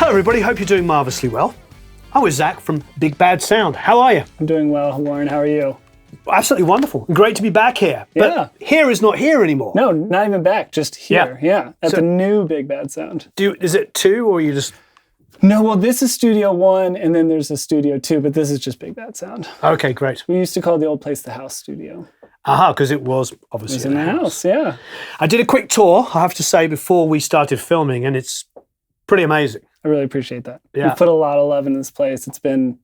Hello everybody, hope you're doing marvellously well. I'm with Zach from Big Bad Sound. How are you? I'm doing well, Warren. How are you? Absolutely wonderful. Great to be back here. Yeah. But here is not here anymore. No, not even back, just here. Yeah. At the new Big Bad Sound. Is it two or you just... No, well, this is Studio 1 and then there's a Studio 2, but this is just Big Bad Sound. Okay, great. We used to call the old place the House Studio. Because it was obviously It was in the house, yeah. I did a quick tour, I have to say, before we started filming, and it's pretty amazing. I really appreciate that. Yeah. We put a lot of love in this place. It's been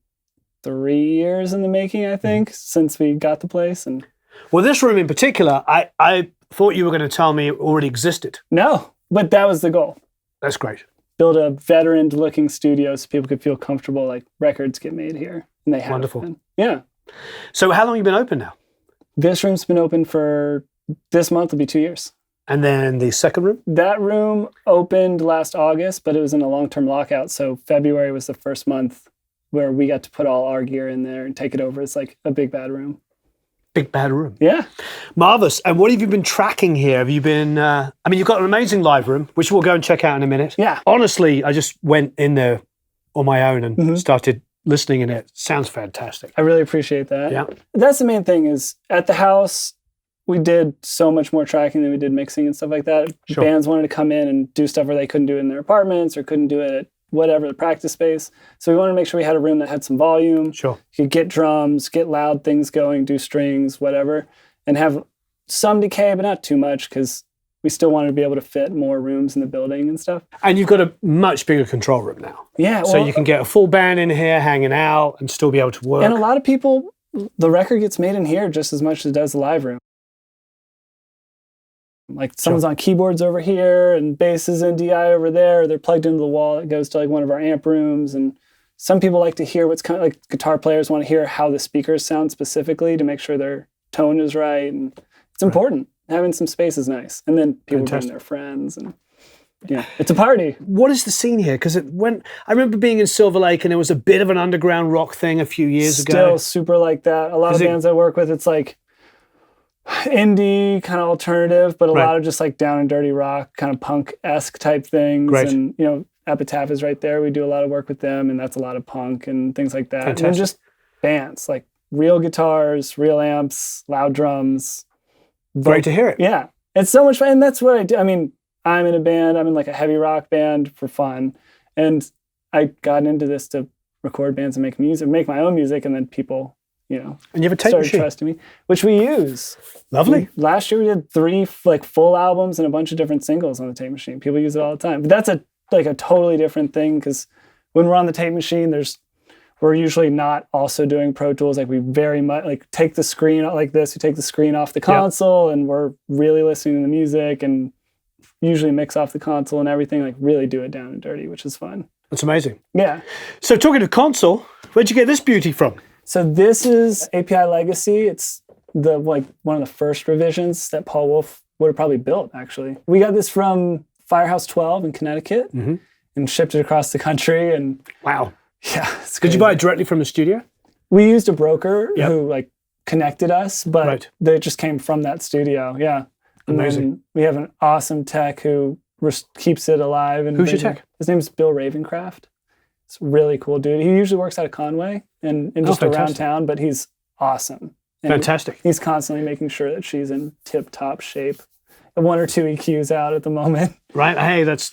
3 years in the making, I think, since we got the place. And well, this room in particular, I thought you were going to tell me it already existed. no, but that was the goal. That's great. Build a veteran-looking studio so people could feel comfortable, like records get made here. And they have. Wonderful. Been. Yeah. So how long have you been open now? This room's been open for, this month will be 2 years. And then the second room? That room opened last August, but it was in a long-term lockout. So February was the first month where we got to put all our gear in there and take it over. It's like a big bad room. Big bad room. Yeah. Marvelous. And what have you been tracking here? Have you been, you've got an amazing live room, which we'll go and check out in a minute. Yeah. Honestly, I just went in there on my own and started listening, and it sounds fantastic. I really appreciate that. Yeah. That's the main thing is at the house, we did so much more tracking than we did mixing and stuff like that. Sure. Bands wanted to come in and do stuff where they couldn't do it in their apartments or couldn't do it at whatever, the practice space. So we wanted to make sure we had a room that had some volume. Sure. You could get drums, get loud things going, do strings, whatever, and have some decay, but not too much because we still wanted to be able to fit more rooms in the building and stuff. And you've got a much bigger control room now. Yeah. So you can get a full band in here hanging out and still be able to work. And a lot of people, the record gets made in here just as much as it does the live room. Like someone's on keyboards over here and basses and DI over there. They're plugged into the wall. It goes to like one of our amp rooms. And some people like to hear what's kind of like guitar players want to hear how the speakers sound specifically to make sure their tone is right. And it's important. Having some space is nice. And then people bring their friends and yeah, it's a party. What is the scene here? Because I remember being in Silver Lake and it was a bit of an underground rock thing a few years ago. Still super like that. A lot of bands I work with, it's like indie, kind of alternative, but a lot of just like down and dirty rock, kind of punk-esque type things. Great. And, you know, Epitaph is right there. We do a lot of work with them, and that's a lot of punk and things like that. Fantastic. And then just bands, like real guitars, real amps, loud drums. Great to hear it. Yeah. It's so much fun. And that's what I do. I mean, I'm in a band. I'm in like a heavy rock band for fun. And I got into this to record bands and make music, make my own music, and then people... you know, and you have a tape started machine. Trusting me, which we use. Lovely. Last year we did 3 like full albums and a bunch of different singles on the tape machine. People use it all the time. But that's a totally different thing because when we're on the tape machine, we're usually not also doing Pro Tools. Like we very much like take the screen like this. We take the screen off the console and we're really listening to the music and usually mix off the console and everything. Like really do it down and dirty, which is fun. That's amazing. Yeah. So talking of console, where'd you get this beauty from? So this is API Legacy. It's one of the first revisions that Paul Wolf would have probably built, actually. We got this from Firehouse 12 in Connecticut and shipped it across the country. And wow. Yeah. Did you buy it directly from the studio? We used a broker who connected us, but they just came from that studio. Yeah. And amazing. we have an awesome tech who keeps it alive. And who's your tech? His name's Bill Ravencraft. It's a really cool dude. He usually works out of Conway and just around town, but he's awesome. And fantastic. He's constantly making sure that she's in tip-top shape. 1 or 2 EQs out at the moment. Right. Hey, that's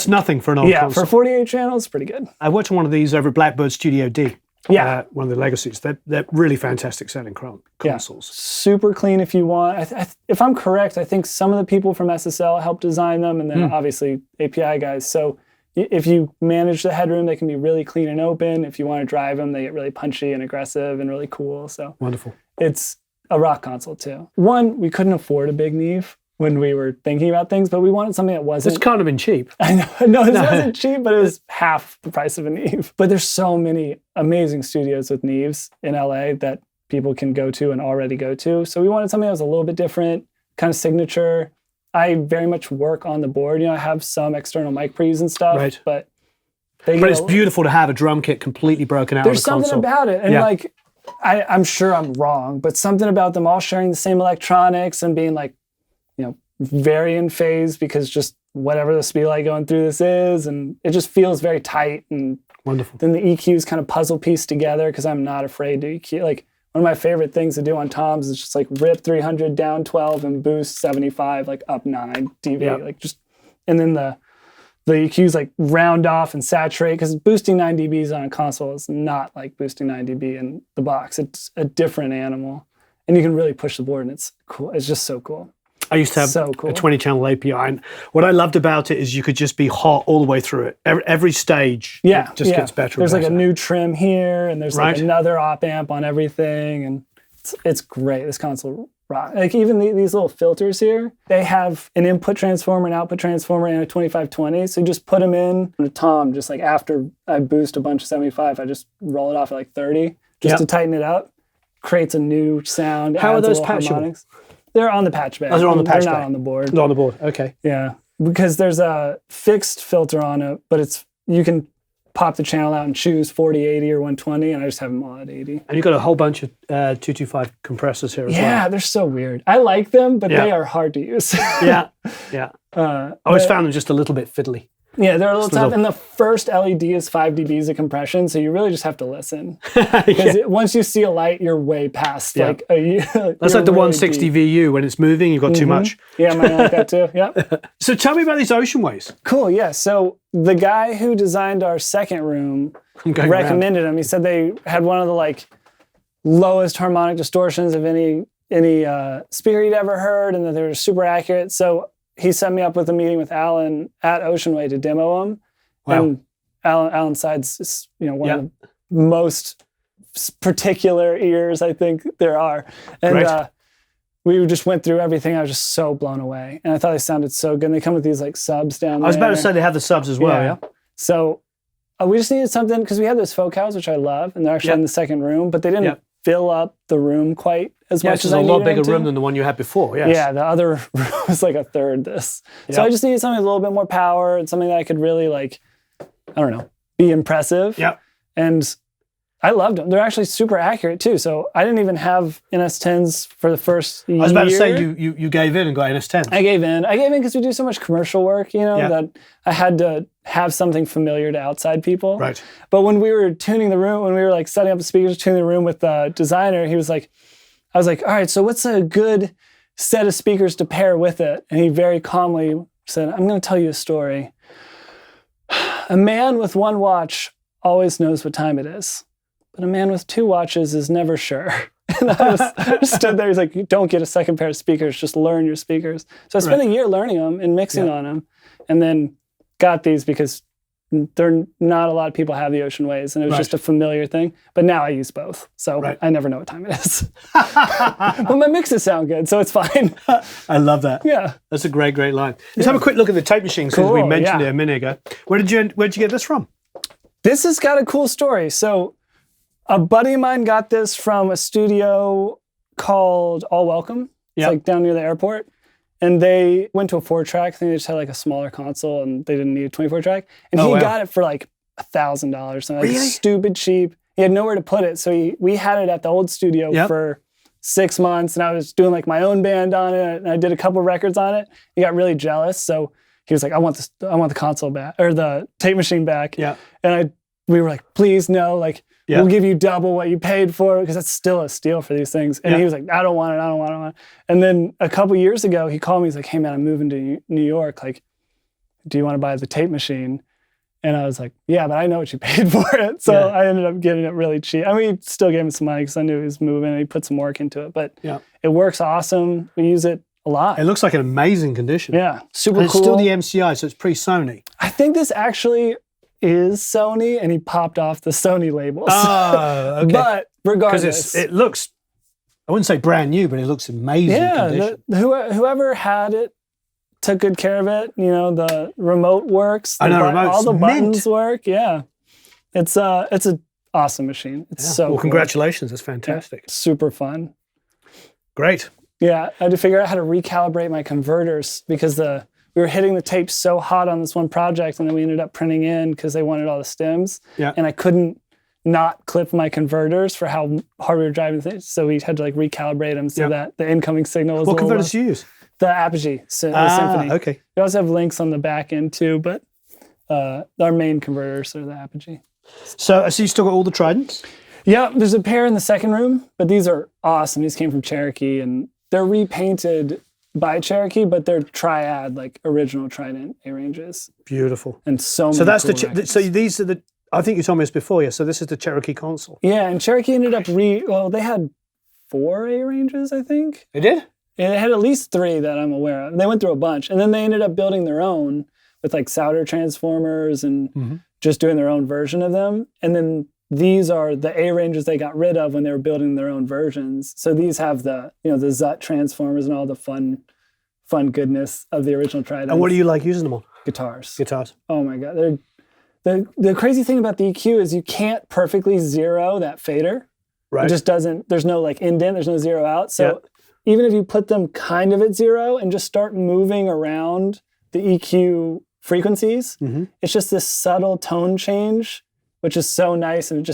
nothing for an old console. For 48 channels, pretty good. I worked on one of these over at Blackbird Studio D. Yeah. One of the legacies. They're really fantastic sounding consoles. Yeah. Super clean if you want. If I'm correct, I think some of the people from SSL helped design them, and then obviously API guys. So if you manage the headroom, they can be really clean and open. If you want to drive them, they get really punchy and aggressive and really cool. So wonderful. It's a rock console too. One, we couldn't afford a big Neve when we were thinking about things, but we wanted something that wasn't... It's kind of been cheap. I know. No, this wasn't cheap, but it was half the price of a Neve. But there's so many amazing studios with Neves in LA that people can go to and already go to. So we wanted something that was a little bit different, kind of signature. I very much work on the board. You know, I have some external mic pre's and stuff, but it's beautiful to have a drum kit completely broken out of the console. There's something about it. And I'm sure I'm wrong, but something about them all sharing the same electronics and being like, you know, very in phase because just whatever the speed light going through this is, and it just feels very tight. And Wonderful. then the EQs kind of puzzle piece together because I'm not afraid to EQ. Like one of my favorite things to do on toms is just like rip 300 down 12 and boost 75 like up 9 dB. Like just, and then the EQs like round off and saturate because boosting 9 dBs on a console is not like boosting 9 dB in the box. It's a different animal, and you can really push the board, and it's cool. It's just so cool. I used to have a 20-channel API, and what I loved about it is you could just be hot all the way through it. Every stage it just gets better. There's and like better. a new trim here, and there's like another op amp on everything, and it's great. This console rock. Like even these little filters here, they have an input transformer, an output transformer, and a 2520. So you just put them in a tom. Just like after I boost a bunch of 75, I just roll it off at like 30 just to tighten it up. Creates a new sound. How are those patchable? They're on the patch bay. They're on the patch bay. They're not on the board. They're on the board. Okay. Yeah, because there's a fixed filter on it, but you can pop the channel out and choose 40, 80, or 120, and I just have them all at 80. And you've got a whole bunch of 225 compressors here as well. Yeah, they're so weird. I like them, but they are hard to use. I always found them just a little bit fiddly. Yeah, they're a little tough. And the first LED is 5 dBs of compression, so you really just have to listen. Because once you see a light, you're way past like a year. That's like the 160 VU. When it's moving, you've got too much. Yeah, mine like that too. Yep. So tell me about these Ocean Ways. Cool, yeah. So the guy who designed our second room recommended them. He said they had one of the like lowest harmonic distortions of any speaker he'd ever heard, and that they were super accurate. So he set me up with a meeting with Alan at Ocean Way to demo them. Wow. And Alan Sides is, one of the most particular ears I think there are. And we just went through everything. I was just so blown away. And I thought they sounded so good. And they come with these like subs down there. I was about to say they have the subs as well, yeah? So we just needed something, because we had those Focals, which I love, and they're actually in the second room, but they didn't fill up the room quite as much as I needed. It's a lot bigger room than the one you had before, yes. Yeah, the other room was like a third this. So I just needed something with a little bit more power and something that I could really be impressive. Yeah. And I loved them. They're actually super accurate too. So I didn't even have NS10s for the first year. I was about to say you gave in and got NS10s. I gave in because we do so much commercial work, that I had to have something familiar to outside people. Right. But when we were tuning the room, when we were like setting up the speakers, tuning the room with the designer, I was like, all right, so what's a good set of speakers to pair with it? And he very calmly said, I'm going to tell you a story. A man with one watch always knows what time it is, but a man with two watches is never sure. And I just stood there. He's like, you don't get a second pair of speakers, just learn your speakers. So I spent a year learning them and mixing on them, and then got these because not a lot of people have the Ocean Ways, and it was just a familiar thing. But now I use both, so I never know what time it is. But my mixes sound good, so it's fine. I love that. Yeah, that's a great line. Let's have a quick look at the tape machine, since we mentioned it a minute ago. Where'd you get this from? This has got a cool story. So a buddy of mine got this from a studio called All Welcome. It's like down near the airport. And they went to a 4-track. I think they just had like a smaller console and they didn't need a 24-track. And he got it for like $1,000. So like stupid cheap. He had nowhere to put it. So we had it at the old studio for 6 months, and I was doing like my own band on it, and I did a couple records on it. He got really jealous. So he was like, I want the console back, or the tape machine back. Yeah. And we were like, please no, like we'll give you double what you paid for it, because that's still a steal for these things. And he was like, I don't want it. And then a couple years ago, he called me. He's like, hey man, I'm moving to New York. Like, do you want to buy the tape machine? And I was like, yeah, but I know what you paid for it. So I ended up getting it really cheap. I mean, still gave him some money because I knew he was moving and he put some work into it. But it works awesome. We use it a lot. It looks like an amazing condition. Yeah, super and it's cool. Still the MKII, so it's pre-Sony. I think this actually is Sony, and he popped off the Sony labels. Oh, okay. But regardless, because it looks, I wouldn't say brand new, but it looks amazing condition. Whoever had it took good care of it. The remote works. All the buttons work. Yeah, it's an awesome machine. It's so cool. Congratulations, that's fantastic. Yeah, super fun. Great. Yeah, I had to figure out how to recalibrate my converters, because we were hitting the tape so hot on this one project, and then we ended up printing in because they wanted all the stems. Yeah. And I couldn't not clip my converters for how hard we were driving things. So we had to like recalibrate them so that the incoming signal was What converters do you use? The Apogee Symphony. Okay. We also have links on the back end too, but our main converters are the Apogee. So you still got all the Tridents? Yeah, there's a pair in the second room, but these are awesome. These came from Cherokee, and they're repainted by Cherokee, but they're triad, like original Trident A-Ranges. Beautiful. And so many that's so these are the, I think you told me this before, yeah, so this is the Cherokee console. Yeah, and Cherokee ended up they had 4 A-Ranges, I think. They did? It had at least 3 that I'm aware of. They went through a bunch, and then they ended up building their own with like solder transformers and just doing their own version of them. And then these are the A-Ranges they got rid of when they were building their own versions. So these have the, the ZUT transformers and all the fun goodness of the original Trident. And what do you like using them on? Guitars. Guitars. Oh my God. The crazy thing about the EQ is you can't perfectly zero that fader. Right. It just doesn't, there's no like indent, there's no zero out. So even if you put them kind of at 0 and just start moving around the EQ frequencies, it's just this subtle tone change, which is so nice. And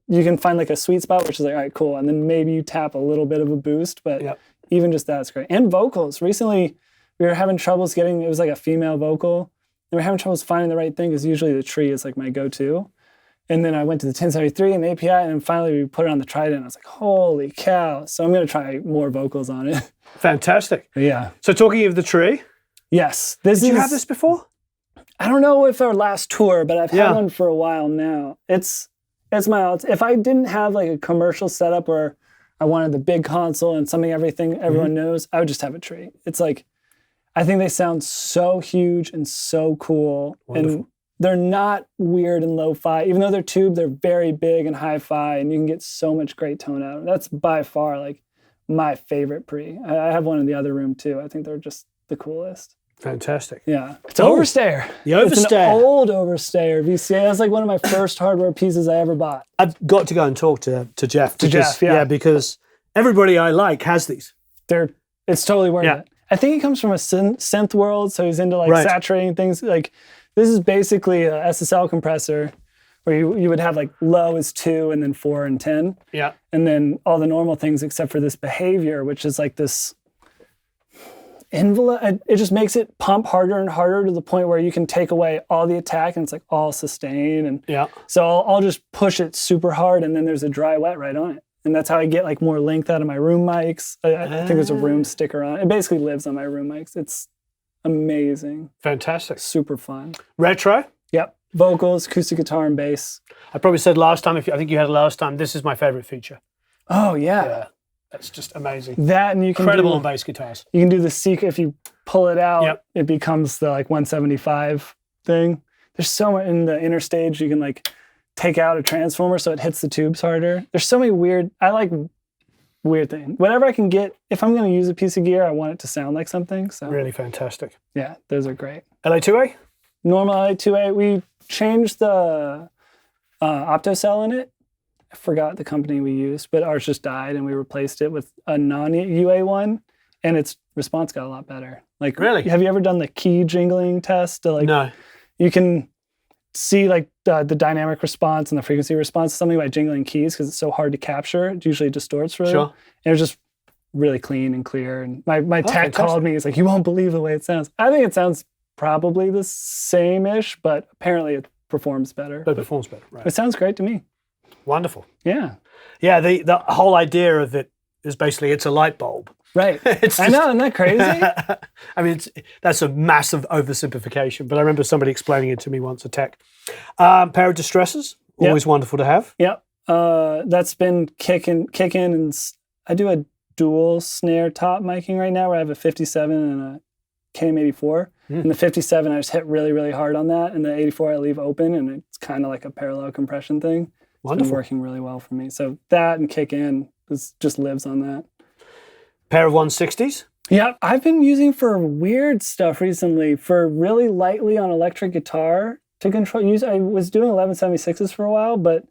you can find like a sweet spot, which is like, all right, cool. And then maybe you tap a little bit of a boost, but even just that's great. And vocals. Recently, we were having troubles it was like a female vocal. And we were having troubles finding the right thing because usually the tree is like my go-to. And then I went to the 1073 and the API, and then finally we put it on the Trident. And I was like, holy cow. So I'm going to try more vocals on it. Fantastic. Yeah. So talking of the tree. Yes. Did you have this before? I don't know if our last tour, but I've had one for a while now. It's if I didn't have like a commercial setup where I wanted the big console and everyone knows, I would just have a tree. It's like, I think they sound so huge and so cool. Wonderful. And they're not weird and lo-fi. Even though they're tube, they're very big and hi-fi, and you can get so much great tone out of them. That's by far like my favorite pre. I have one in the other room too. I think they're just the coolest. Fantastic. Yeah. It's Overstayer. The Overstayer. It's an old Overstayer VCA. That's like one of my first hardware pieces I ever bought. I've got to go and talk to Jeff. Jeff, because everybody I like has these. It's totally worth it. I think he comes from a synth world, so he's into like saturating things. Like this is basically a SSL compressor where you would have like low is 2 and then 4 and 10. Yeah. And then all the normal things except for this behavior, which is like this envelope. It just makes it pump harder and harder to the point where you can take away all the attack and it's like all sustain. And so I'll just push it super hard and then there's a dry wet right on it. And that's how I get like more length out of my room mics. I think there's a room sticker on it. It basically lives on my room mics. It's amazing. Fantastic. Super fun. Retro? Yep. Vocals, acoustic guitar, and bass. I probably said last time, I think you had it last time, this is my favorite feature. Oh, yeah. That's just amazing. That and you can incredible on bass guitars. You can do the secret. If you pull it out, it becomes the like 175 thing. There's so much in the inner stage. You can like take out a transformer so it hits the tubes harder. There's so many I like weird things. Whatever I can get, if I'm going to use a piece of gear, I want it to sound like something. So really fantastic. Yeah, those are great. LA2A? Normal LA2A. We changed the optocell in it. I forgot the company we used, but ours just died and we replaced it with a non-UA one, and its response got a lot better. Like, really? Have you ever done the key jingling test? No. You can see like the dynamic response and the frequency response to something by jingling keys because it's so hard to capture. It usually distorts really. Sure. And it's just really clean and clear. And my tech called me. He's like, you won't believe the way it sounds. I think it sounds probably the same-ish, but apparently it performs better. But it performs better, right. It sounds great to me. Wonderful. Yeah. Yeah, the whole idea of it is basically it's a light bulb. Right. I know, isn't that crazy? I mean, that's a massive oversimplification, but I remember somebody explaining it to me once, a tech. Pair of distressors, always wonderful to have. Yep. That's been kicking, and I do a dual snare top miking right now where I have a 57 and a KM84. And the 57, I just hit really, really hard on that, and the 84 I leave open, and it's kind of like a parallel compression thing. Wonderful. It's been working really well for me. So that and kick in just lives on that. Pair of 160s? Yeah, I've been using for weird stuff recently, for really lightly on electric guitar to control. I was doing 1176s for a while, but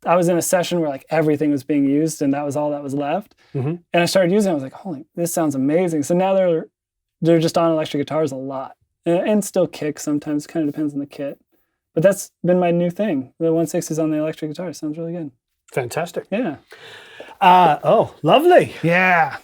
I was in a session where like everything was being used and that was all that was left. And I started using it. I was like, holy, this sounds amazing. So now they're just on electric guitars a lot, and still kick sometimes. Kind of depends on the kit. But that's been my new thing. The 160s on the electric guitar sounds really good. Fantastic. Yeah. Oh, lovely. Yeah.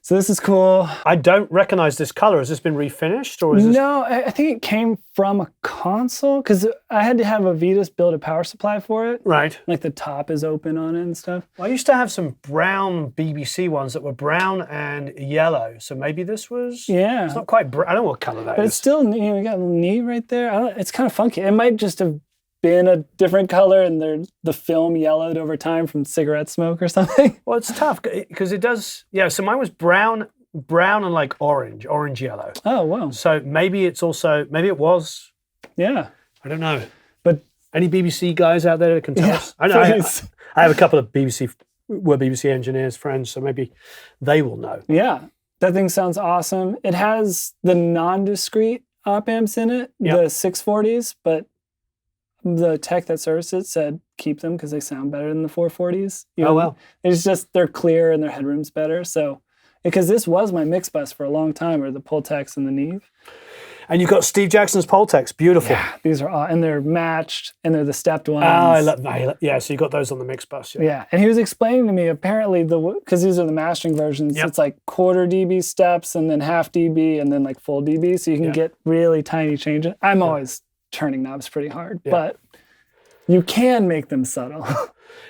So this is cool. I don't recognize this color. Has this been refinished, or is this... No, I think it came from a console because I had to have a Vitas build a power supply for it. Right. Like the top is open on it and stuff. Well, I used to have some brown BBC ones that were brown and yellow. So maybe this was... Yeah. It's not quite... I don't know what color that is. But it's still, you know, you got a knee right there. It's kind of funky. It might just have been a different color and the film yellowed over time from cigarette smoke or something. Well, it's tough because it does... Yeah, so mine was brown and like orange yellow. Oh, wow. So maybe it's also... Maybe it was... Yeah. I don't know. But any BBC guys out there that can tell us? I know. I have a couple of BBC engineers friends, so maybe they will know. Yeah. That thing sounds awesome. It has the non-discrete op amps in it, the 640s, but the tech that serviced it said keep them because they sound better than the 440s. Oh, well. It's just they're clear and their headroom's better. So, because this was my mix bus for a long time, or the Pultecs and the Neve. And you've got Steve Jackson's Pultecs, beautiful. Yeah, these are and they're matched and they're the stepped ones. Oh, I love. Yeah, so you got those on the mix bus. Yeah, and he was explaining to me apparently because these are the mastering versions. It's like quarter dB steps and then half dB and then like full dB, so you can get really tiny changes. I'm always turning knobs pretty hard, but you can make them subtle.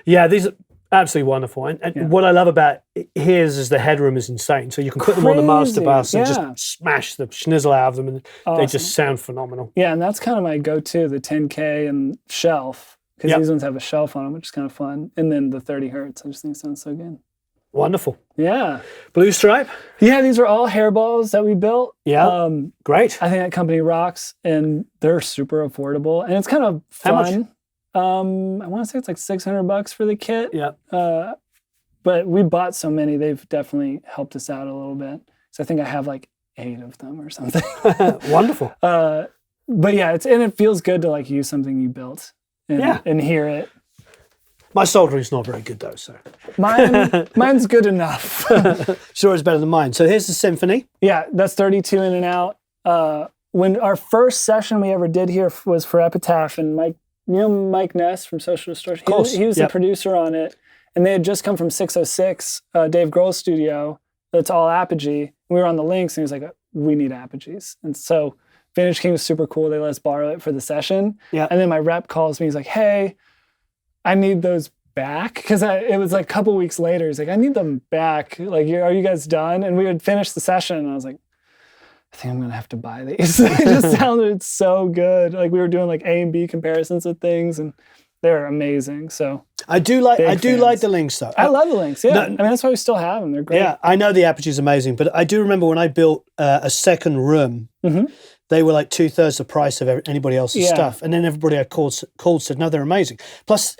Yeah, these are absolutely wonderful. And what I love about his is the headroom is insane. So you can put them on the master bus and just smash the schnizzle out of them, and they just sound phenomenal. Yeah, and that's kind of my go-to, the 10K and shelf, because these ones have a shelf on them, which is kind of fun. And then the 30 hertz, I just think it sounds so good. Wonderful. Yeah. Blue Stripe? Yeah, these are all hairballs that we built. Yeah. Great. I think that company rocks, and they're super affordable. And it's kind of fun. How much? I want to say it's like $600 for the kit. Yeah. But we bought so many, they've definitely helped us out a little bit. So I think I have like 8 of them or something. Wonderful. But yeah, it feels good to like use something you built and hear it. My soldering's not very good though, so. Mine's good enough. Sure, it's better than mine. So here's the Symphony. Yeah, that's 32 in and out. When our first session we ever did here was for Epitaph, and Mike Ness from Social Distortion, he was the producer on it, and they had just come from 606, Dave Grohl's studio, that's all Apogee. We were on the links, and he was like, we need Apogees. And so Vintage King was super cool. They let us borrow it for the session. Yeah. And then my rep calls me, he's like, hey, I need those back, because it was like a couple weeks later. He's like, I need them back. Like, are you guys done? And we had finished the session, and I was like, I think I'm gonna have to buy these. They just sounded so good. Like we were doing like A and B comparisons of things, and they're amazing. So I do like the links though. I love the links. Yeah, I mean that's why we still have them. They're great. Yeah, I know the Apogee is amazing, but I do remember when I built a second room. They were like 2/3 the price of anybody else's stuff, and then everybody I called said, no, they're amazing. Plus,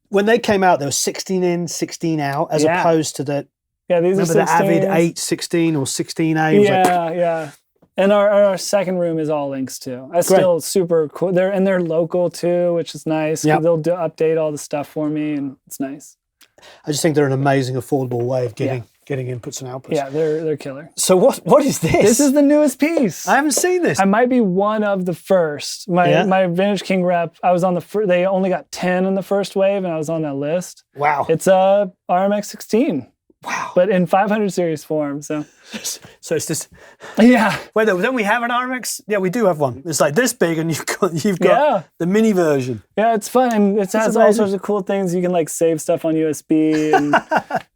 when they came out, they were 16 in, 16 out, as opposed to the these remember are the Avid 816 or 16A. Yeah. And our second room is all links too. That's still super cool. They're local too, which is nice. Yep. They'll update all the stuff for me, and it's nice. I just think they're an amazing, affordable way of getting inputs and outputs. Yeah, they're killer. So what is this? This is the newest piece. I haven't seen this. I might be one of the first. My Vintage King rep, I was on they only got 10 in the first wave, and I was on that list. Wow. It's a RMX 16. Wow. But in 500 series form, so it's just... Yeah. Wait, don't we have an RMX? Yeah, we do have one. It's like this big, and you've got the mini version. Yeah, it's fun. And it has all sorts of cool things. You can like save stuff on USB, and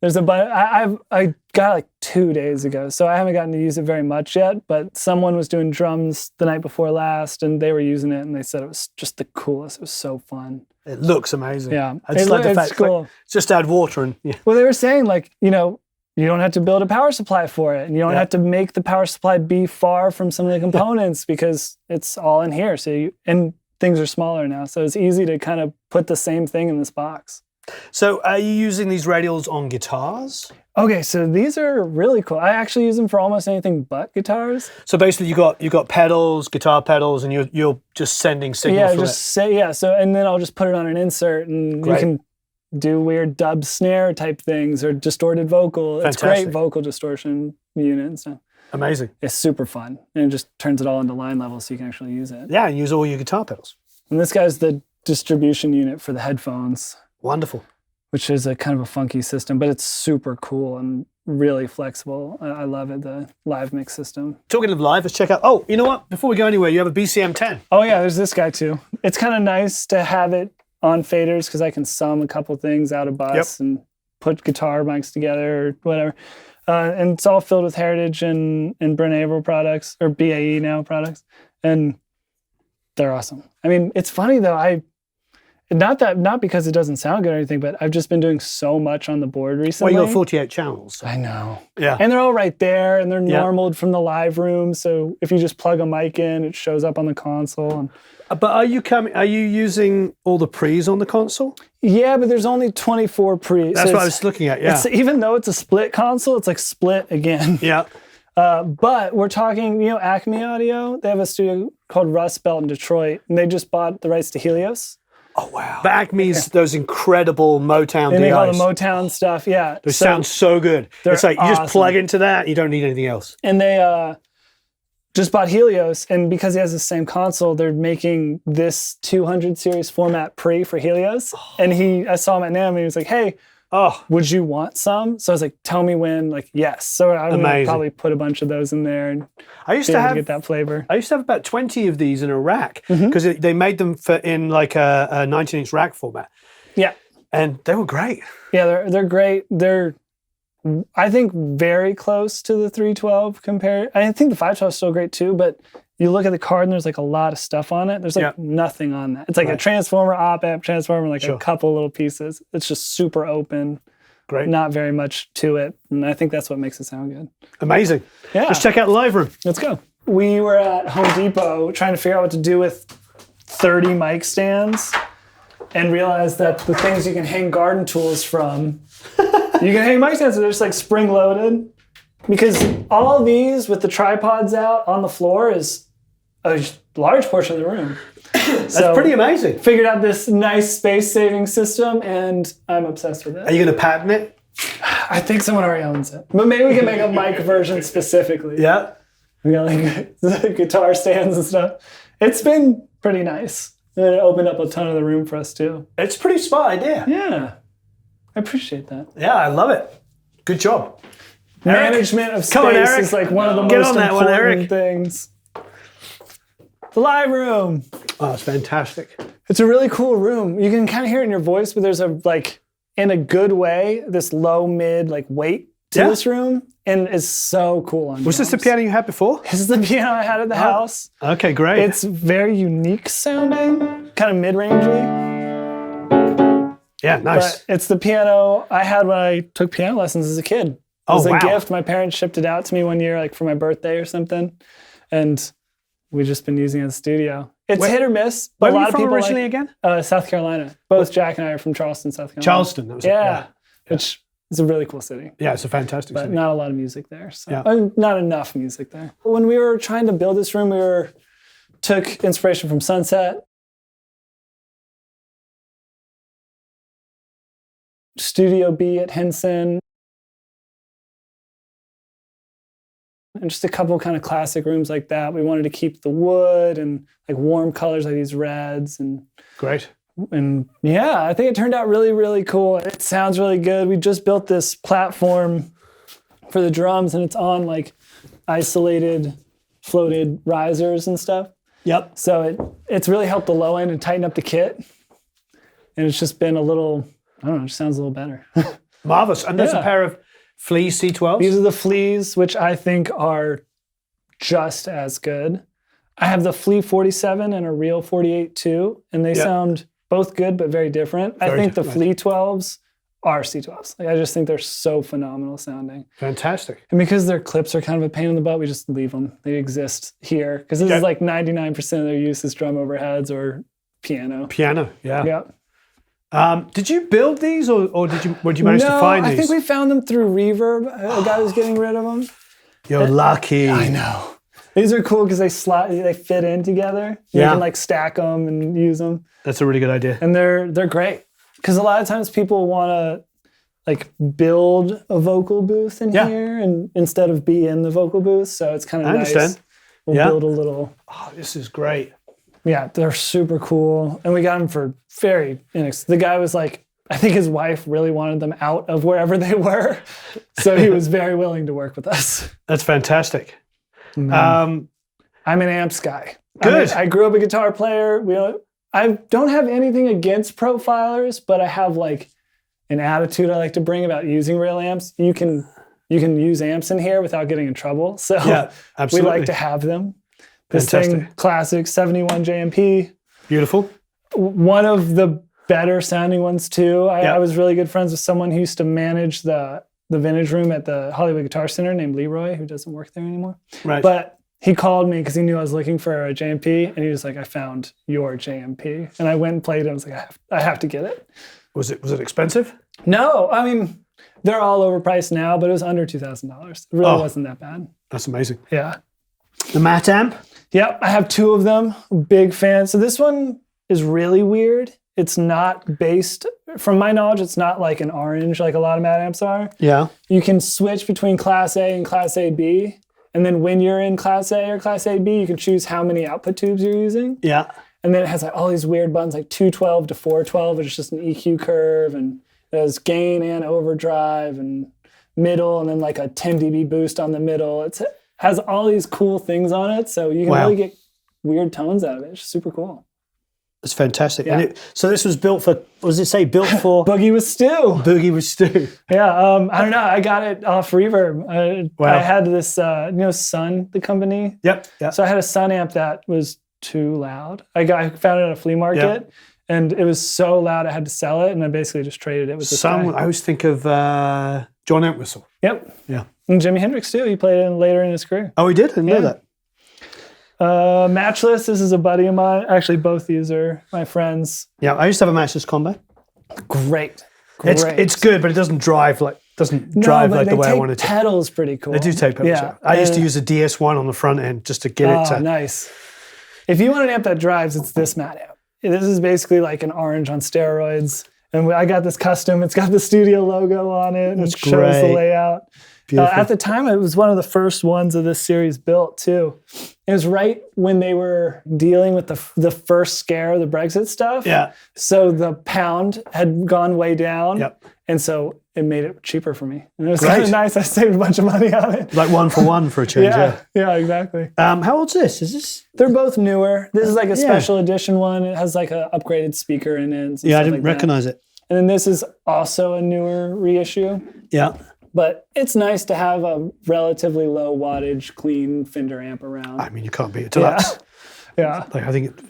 there's a bunch. I got like 2 days ago, so I haven't gotten to use it very much yet, but someone was doing drums the night before last, and they were using it, and they said it was just the coolest. It was so fun. It looks amazing. Yeah. I just like the fact cool. Just add water and Well, they were saying like, you don't have to build a power supply for it, and you don't have to make the power supply be far from some of the components because it's all in here. And things are smaller now, so it's easy to kind of put the same thing in this box. So are you using these radials on guitars? Okay, so these are really cool. I actually use them for almost anything but guitars. So basically you got pedals, guitar pedals, and you're just sending signal from it. So and then I'll just put it on an insert, and you can do weird dub snare type things or distorted vocal. Fantastic. It's great vocal distortion unit and stuff. Amazing. It's super fun, and it just turns it all into line level so you can actually use it. Yeah, and use all your guitar pedals. And this guy's the distribution unit for the headphones. Wonderful. Which is a kind of a funky system, but it's super cool and really flexible. I love it, the live mix system. Talking of live, let's check out. Oh, you know what? Before we go anywhere, you have a BCM10. Oh yeah, there's this guy too. It's kind of nice to have it on faders because I can sum a couple things out of bus and put guitar mics together or whatever. And it's all filled with Heritage and Brunel products, or BAE now products. And they're awesome. I mean, it's funny though, not because it doesn't sound good or anything, but I've just been doing so much on the board recently. Well, you got 48 channels. So. I know. Yeah. And they're all right there, and they're normaled from the live room. So if you just plug a mic in, it shows up on the console. But are you using all the pre's on the console? Yeah, but there's only 24 pre's. That's what I was looking at, yeah. Even though it's a split console, it's like split again. Yeah. But we're talking, Acme Audio, they have a studio called Rust Belt in Detroit, and they just bought the rights to Helios. Oh, wow. But Acme's those incredible Motown DIs. They make all the Motown stuff, yeah. Those sound so good. It's like you just plug into that, you don't need anything else. And they just bought Helios, and because he has the same console, they're making this 200 series format pre for Helios. Oh. And I saw him at NAMM, and he was like, hey, would you want some? So I was like, tell me when, yes. So I'm going to probably put a bunch of those in there and get that flavor. I used to have about 20 of these in a rack because they made them in like a 19-inch rack format. Yeah. And they were great. Yeah, they're great. They're, I think, very close to the 312 compared. I think the 512 is still great too, but you look at the card and there's like a lot of stuff on it. There's like nothing on that. It's like a transformer, op-amp, transformer, like a couple little pieces. It's just super open. Great. Not very much to it. And I think that's what makes it sound good. Amazing. Yeah. Let's check out the live room. Let's go. We were at Home Depot trying to figure out what to do with 30 mic stands and realized that the things you can hang garden tools from, you can hang mic stands, so they're just like spring loaded. Because all of these with the tripods out on the floor is a large portion of the room. That's pretty amazing. Figured out this nice space-saving system, and I'm obsessed with it. Are you going to patent it? I think someone already owns it. But maybe we can make a mic version specifically. Yeah. We got like guitar stands and stuff. It's been pretty nice. And it opened up a ton of the room for us, too. It's a pretty smart idea. Yeah. I appreciate that. Yeah, I love it. Good job. Management of space is like one of the most important things. The live room. Oh, it's fantastic. It's a really cool room. You can kind of hear it in your voice, but there's in a good way, this low, mid, weight to this room. And it's so cool on Was drums. This the piano you had before? This is the piano I had at the house. Okay, great. It's very unique sounding, kind of mid-rangey. Yeah, nice. But it's the piano I had when I took piano lessons as a kid. It was a gift. My parents shipped it out to me one year, for my birthday or something. And we've just been using it in the studio. It's hit or miss. Where were you from originally again? South Carolina. Both Jack and I are from Charleston, South Carolina. Charleston, that was it. Which is a really cool city. Yeah, it's a fantastic city. But not a lot of music there. So not enough music there. When we were trying to build this room, we took inspiration from Sunset. Studio B at Henson. And just a couple kind of classic rooms like that. We wanted to keep the wood and warm colors like these reds. And great. And yeah, I think it turned out really, really cool. It sounds really good. We just built this platform for the drums, and it's on isolated floated risers and stuff. Yep. So it's really helped the low end and tighten up the kit. And it's just been a little, I don't know, it just sounds a little better. Marvelous. And there's a pair of Flea C12s? These are the Fleas, which I think are just as good. I have the Flea 47 and a Real 48 too, and they sound both good but very different. I think the Flea 12s are C12s. I just think they're so phenomenal sounding. Fantastic. And because their clips are kind of a pain in the butt, we just leave them. They exist here. Because this is 99% of their use is drum overheads or piano. Piano, yeah. Did you build these, or did you manage to find these? I think we found them through Reverb. A guy was getting rid of them. You're lucky. I know. These are cool because they fit in together. You can stack them and use them. That's a really good idea. And they're great because a lot of times people want to build a vocal booth in here and instead of be in the vocal booth. So it's kind of nice. I understand. We'll build a little. Oh, this is great. Yeah, they're super cool. And we got them for very the guy was like, I think his wife really wanted them out of wherever they were. So he was very willing to work with us. That's fantastic. I'm an amps guy. Good. I grew up a guitar player. I don't have anything against profilers, but I have like an attitude I like to bring about using real amps. You can use amps in here without getting in trouble. So yeah, absolutely. we like to have them. This Fantastic. thing, classic 71 JMP. Beautiful. One of the better sounding ones too. I was really good friends with someone who used to manage the vintage room at the Hollywood Guitar Center named Leroy, who doesn't work there anymore. Right. But he called me because he knew I was looking for a JMP, and he was like, I found your JMP. And I went and played it. I was like, I have to get it. Was it expensive? No, I mean, they're all overpriced now, but it was under $2,000. It really wasn't that bad. That's amazing. Yeah. The Matamp? Yep, I have 2 of them. Big fan. So this one is really weird. It's not based, from my knowledge, it's not like an orange like a lot of Matamps are. Yeah. You can switch between Class A and Class AB. And then when you're in Class A or Class AB, you can choose how many output tubes you're using. Yeah. And then it has like all these weird buttons, like 212 to 412, which is just an EQ curve. And it has gain and overdrive and middle, and then like a 10 dB boost on the middle. It has all these cool things on it. So you can really get weird tones out of it. It's super cool. It's fantastic. Yeah. And so this was built for, what does it say? Built for? Boogie with Stu. Boogie with Stu. Yeah, I don't know. I got it off Reverb. I had this, Sun, the company. Yep. So I had a Sun amp that was too loud. I found it at a flea market, and it was so loud I had to sell it, and I basically just traded it with this guy. I always think of John Entwistle. Yep. Yeah. And Jimi Hendrix too. He played it later in his career. Oh, he did? I didn't know that. Matchless, this is a buddy of mine. Actually, both these are my friends. Yeah, I used to have a Matchless Combo. Great. It's good, but it doesn't drive like the way I wanted to. Pedals pretty cool. They do take pedals. Yeah. I used to use a DS1 on the front end just to get it to. Nice. If you want an amp that drives, it's this Matamp. This is basically like an orange on steroids. And I got this custom. It's got the studio logo on it. And it shows the layout. At the time, it was one of the first ones of this series built, too. It was right when they were dealing with the first scare of the Brexit stuff. Yeah. So the pound had gone way down. Yep. And so it made it cheaper for me. And it was kind of nice. I saved a bunch of money on it. Like 1 for 1 for a change, Yeah, exactly. How old's this? Is this? They're both newer. This is like a special edition one. It has like an upgraded speaker in it. Yeah, I didn't recognize it. And then this is also a newer reissue. Yeah. But it's nice to have a relatively low wattage, clean Fender amp around. I mean, you can't beat it. Deluxe. Yeah. Like, I think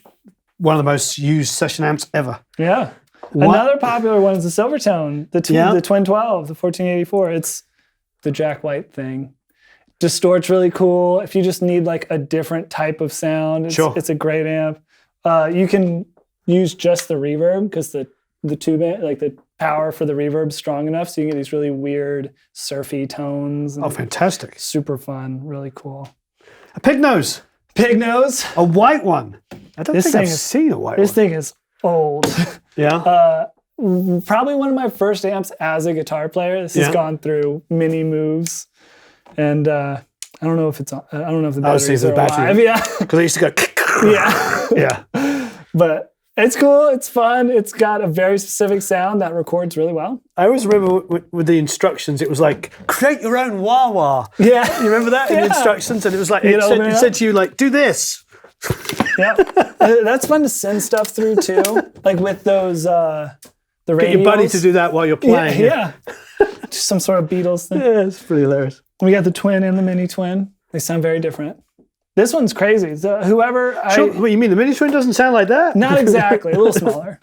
one of the most used session amps ever. Yeah. Another popular one is the Silvertone, the Twin 12, the 1484. It's the Jack White thing. Distort's really cool. If you just need like a different type of sound, it's a great amp. You can use just the reverb because the tube, like the power for the reverb is strong enough, so you can get these really weird surfy tones. Oh, fantastic. Super fun, really cool. A pig nose. Pig nose. A white one. I don't think I've seen a white one. This thing is old. Yeah. Probably one of my first amps as a guitar player. This has gone through many moves. And I don't know if it's on, I don't know if the batteries are alive. Yeah. Because I used to go Yeah. But it's cool. It's fun. It's got a very specific sound that records really well. I always remember with the instructions, it was like, create your own wah-wah. Yeah. You remember that in the instructions? And it was like, it said to you, like, do this. Yeah. That's fun to send stuff through, too. Like with those, the radials. Get your buddy to do that while you're playing. Yeah. Just some sort of Beatles thing. Yeah, it's pretty hilarious. We got the Twin and the Mini Twin. They sound very different. This one's crazy. What, you mean the Mini Twin doesn't sound like that? Not exactly, a little smaller.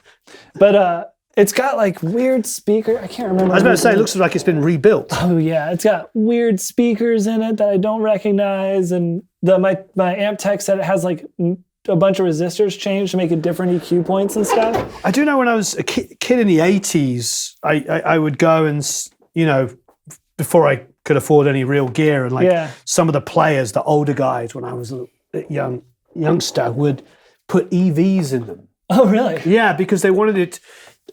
But it's got like weird speaker. I can't remember. I was about to say, it looks like it's been rebuilt. Oh yeah, it's got weird speakers in it that I don't recognize. And my amp tech said it has like a bunch of resistors changed to make it different EQ points and stuff. I do know when I was a kid in the 80s, I would go and, before I could afford any real gear, and some of the players, the older guys, when I was a youngster, would put EVs in them. Oh, really? Yeah, because they wanted it.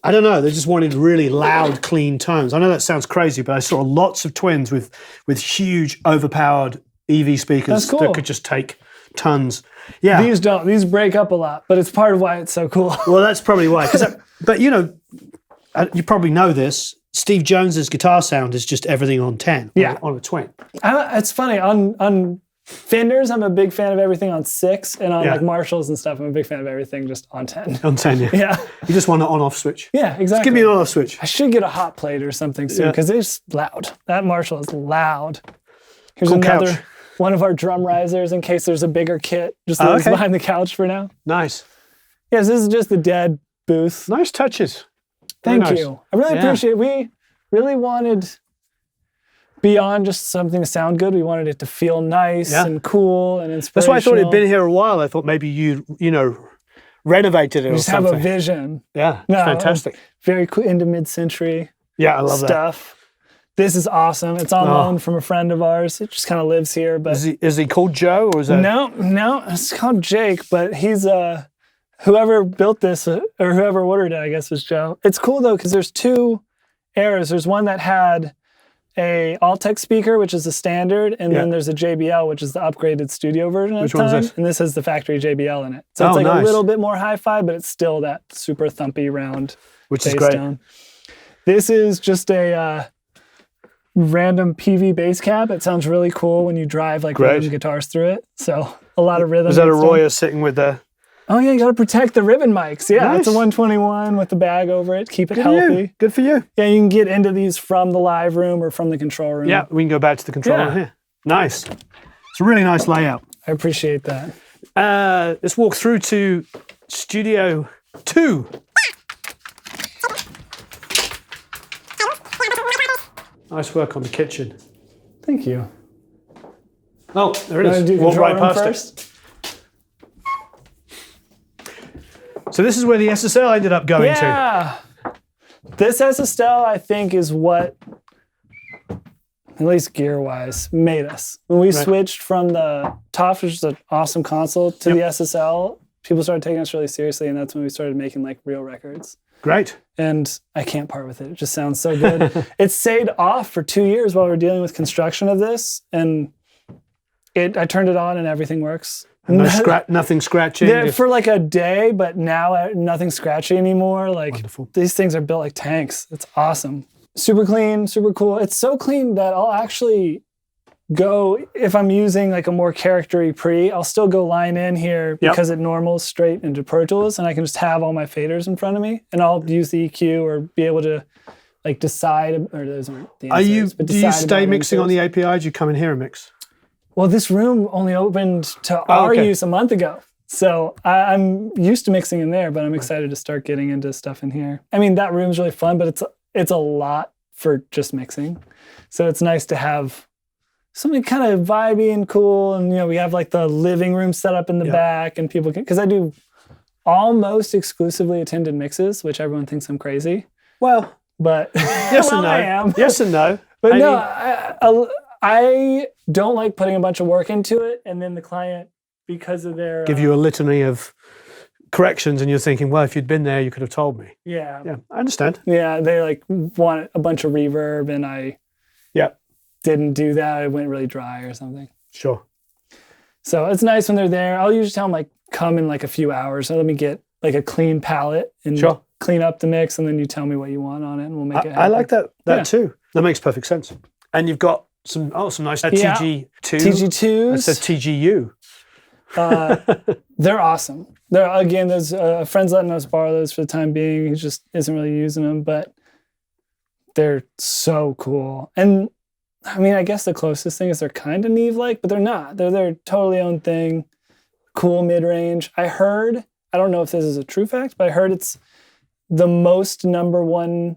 I don't know. They just wanted really loud, clean tones. I know that sounds crazy, but I saw lots of Twins with huge, overpowered EV speakers that could just take Tons. Yeah. These don't. These break up a lot, but it's part of why it's so cool. Well, that's probably why. But you know, you probably know this. Steve Jones's guitar sound is just everything on 10 on a Twin. It's funny. On Fenders, I'm a big fan of everything on 6, and on like Marshalls and stuff, I'm a big fan of everything just on 10. On 10, yeah. Yeah. You just want an on-off switch. Yeah, exactly. Just give me an on-off switch. I should get a hot plate or something soon because it's loud. That Marshall is loud. Here's Cool another couch. one of our drum risers in case there's a bigger kit. Just lives behind the couch for now. Nice. Yes, this is just the dead booth. Nice touches. Thank you. I really appreciate it. We really wanted, beyond just something to sound good, we wanted it to feel nice and cool and inspirational. That's why I thought it'd been here a while. I thought maybe you renovated it or just something. have a vision. Yeah, fantastic. Very cool, into mid-century stuff. This is awesome. It's on loan from a friend of ours. It just kind of lives here. But is he called Joe or is that? No, it's called Jake. But he's whoever built this or whoever ordered it, I guess, was Joe. It's cool though because there's 2 eras. There's one that had a Altec speaker, which is the standard, and then there's a JBL, which is the upgraded studio version at the time. This? And this has the factory JBL in it. So it's like a little bit more hi-fi, but it's still that super thumpy round which is great. Tone. This is just a random PV bass cab. It sounds really cool when you drive like random guitars through it. So a lot of rhythm. Is that a Roya sitting with the... Oh yeah, you got to protect the ribbon mics. Yeah, it's a 121 with the bag over it. Keep it healthy. Good for you. Yeah, you can get into these from the live room or from the control room. Yeah, we can go back to the control room here. Nice. It's a really nice layout. I appreciate that. Let's walk through to Studio 2. Nice work on the kitchen. Thank you. Oh, there it is. Walk right past it. So this is where the SSL ended up going to. Yeah. This SSL, I think, is what, at least gear-wise, made us. When we switched from the TOF, which is an awesome console, to the SSL, people started taking us really seriously, and that's when we started making like real records. Great. And I can't part with it. It just sounds so good. It stayed off for 2 years while we were dealing with construction of this, and I turned it on and everything works. Nothing scratching. For like a day, but now nothing scratchy anymore. Like wonderful. These things are built like tanks. It's awesome. Super clean, super cool. It's so clean that I'll actually go, if I'm using like a more character-y pre, I'll still go line in here because it normals straight into Pro Tools, and I can just have all my faders in front of me, and I'll use the EQ or be able to like decide, or those aren't the answers, do you stay mixing on the API? Do you come in here and mix? Well, this room only opened to our use a month ago. So I'm used to mixing in there, but I'm excited to start getting into stuff in here. I mean, that room's really fun, but it's a lot for just mixing. So it's nice to have something kind of vibey and cool. And, we have like the living room set up in the back, and people can, because I do almost exclusively attended mixes, which everyone thinks I'm crazy. Well, but yes and no. I am. Yes and no. But I don't like putting a bunch of work into it, and then the client, because of their... give you a litany of corrections, and you're thinking, well, if you'd been there, you could have told me. Yeah. Yeah, I understand. Yeah, they like want a bunch of reverb, and I didn't do that. It went really dry or something. Sure. So it's nice when they're there. I'll usually tell them, like, come in like a few hours. So let me get like a clean palette and clean up the mix, and then you tell me what you want on it, and we'll make it happen. I like that too. That makes perfect sense. And you've got some nice TG2. TG2s. It says TGU. They're awesome. There's a friend's letting us borrow those for the time being. He just isn't really using them, but they're so cool. And I mean, I guess the closest thing is they're kind of Neve-like, but they're not. They're their totally own thing. Cool mid-range. I don't know if this is a true fact, but I heard it's the most #1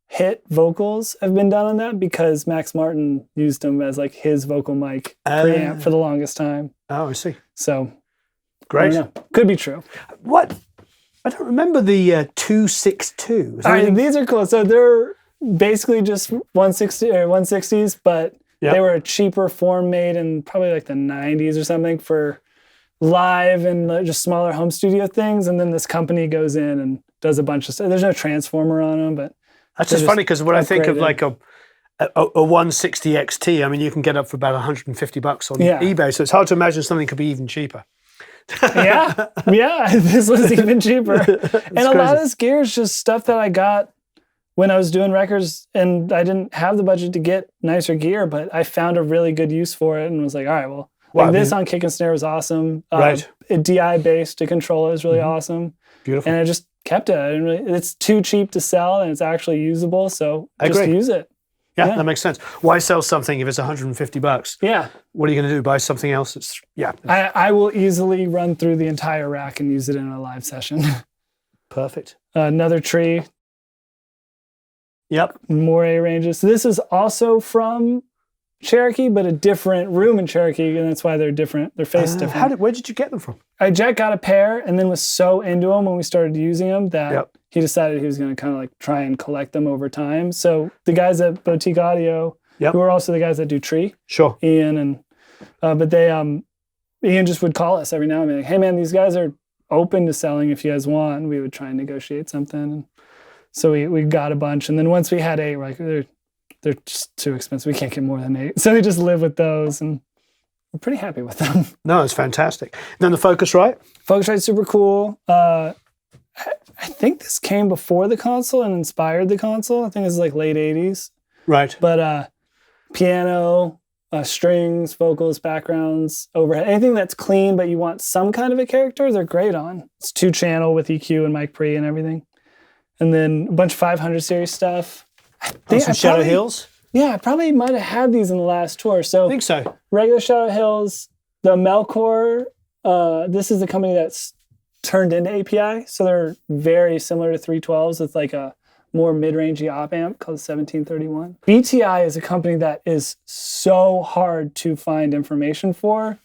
hit vocals have been done on that because Max Martin used them as like his vocal mic preamp for the longest time. Oh, I see. So, great. Could be true. What? I don't remember the 262. These are cool. So they're basically just 160 or 160s, but they were a cheaper form made in probably like the 90s or something for live and just smaller home studio things. And then this company goes in and does a bunch of stuff. There's no transformer on them, but that's just funny because when I think of like a 160 XT, I mean, you can get up for about $150 on eBay. So it's hard to imagine something could be even cheaper. yeah, this was even cheaper. And a lot of this gear is just stuff that I got when I was doing records, and I didn't have the budget to get nicer gear, but I found a really good use for it and was like, all right, well, like this on kick and snare was awesome. Right. A DI bass to control it is really awesome. Beautiful. And I just kept it. It's too cheap to sell, and it's actually usable, so just use it. Yeah, that makes sense. Why sell something if it's $150? Yeah. What are you going to do? Buy something else? I will easily run through the entire rack and use it in a live session. Perfect. Another tree. Yep. More A-ranges. So this is also from Cherokee, but a different room in Cherokee, and that's why they're different. They're faced different. Where did you get them from? Jack got a pair and then was so into them when we started using them that he decided he was going to kind of like try and collect them over time. So the guys at Boutique Audio, who are also the guys that do Tree, Ian and but they Ian just would call us every now and then, like, hey man, these guys are open to selling if you guys want. And we would try and negotiate something. And so we got a bunch, and then once we had 8, we're like, they're just too expensive. We can't get more than 8. So we just live with those, and we're pretty happy with them. No, it's fantastic. Then the Focusrite? Focusrite's super cool. I think this came before the console and inspired the console. I think this is like late 80s. Right. But piano, strings, vocals, backgrounds, overhead, anything that's clean but you want some kind of a character, they're great on. It's 2-channel with EQ and mic pre and everything. And then a bunch of 500 series stuff. Some Shadow Hills? Yeah, I probably might have had these in the last tour. So I think so. Regular Shadow Hills, the Melcor, this is the company that's turned into API. So they're very similar to 312s with like a more mid-rangey op amp called 1731. BTI is a company that is so hard to find information for.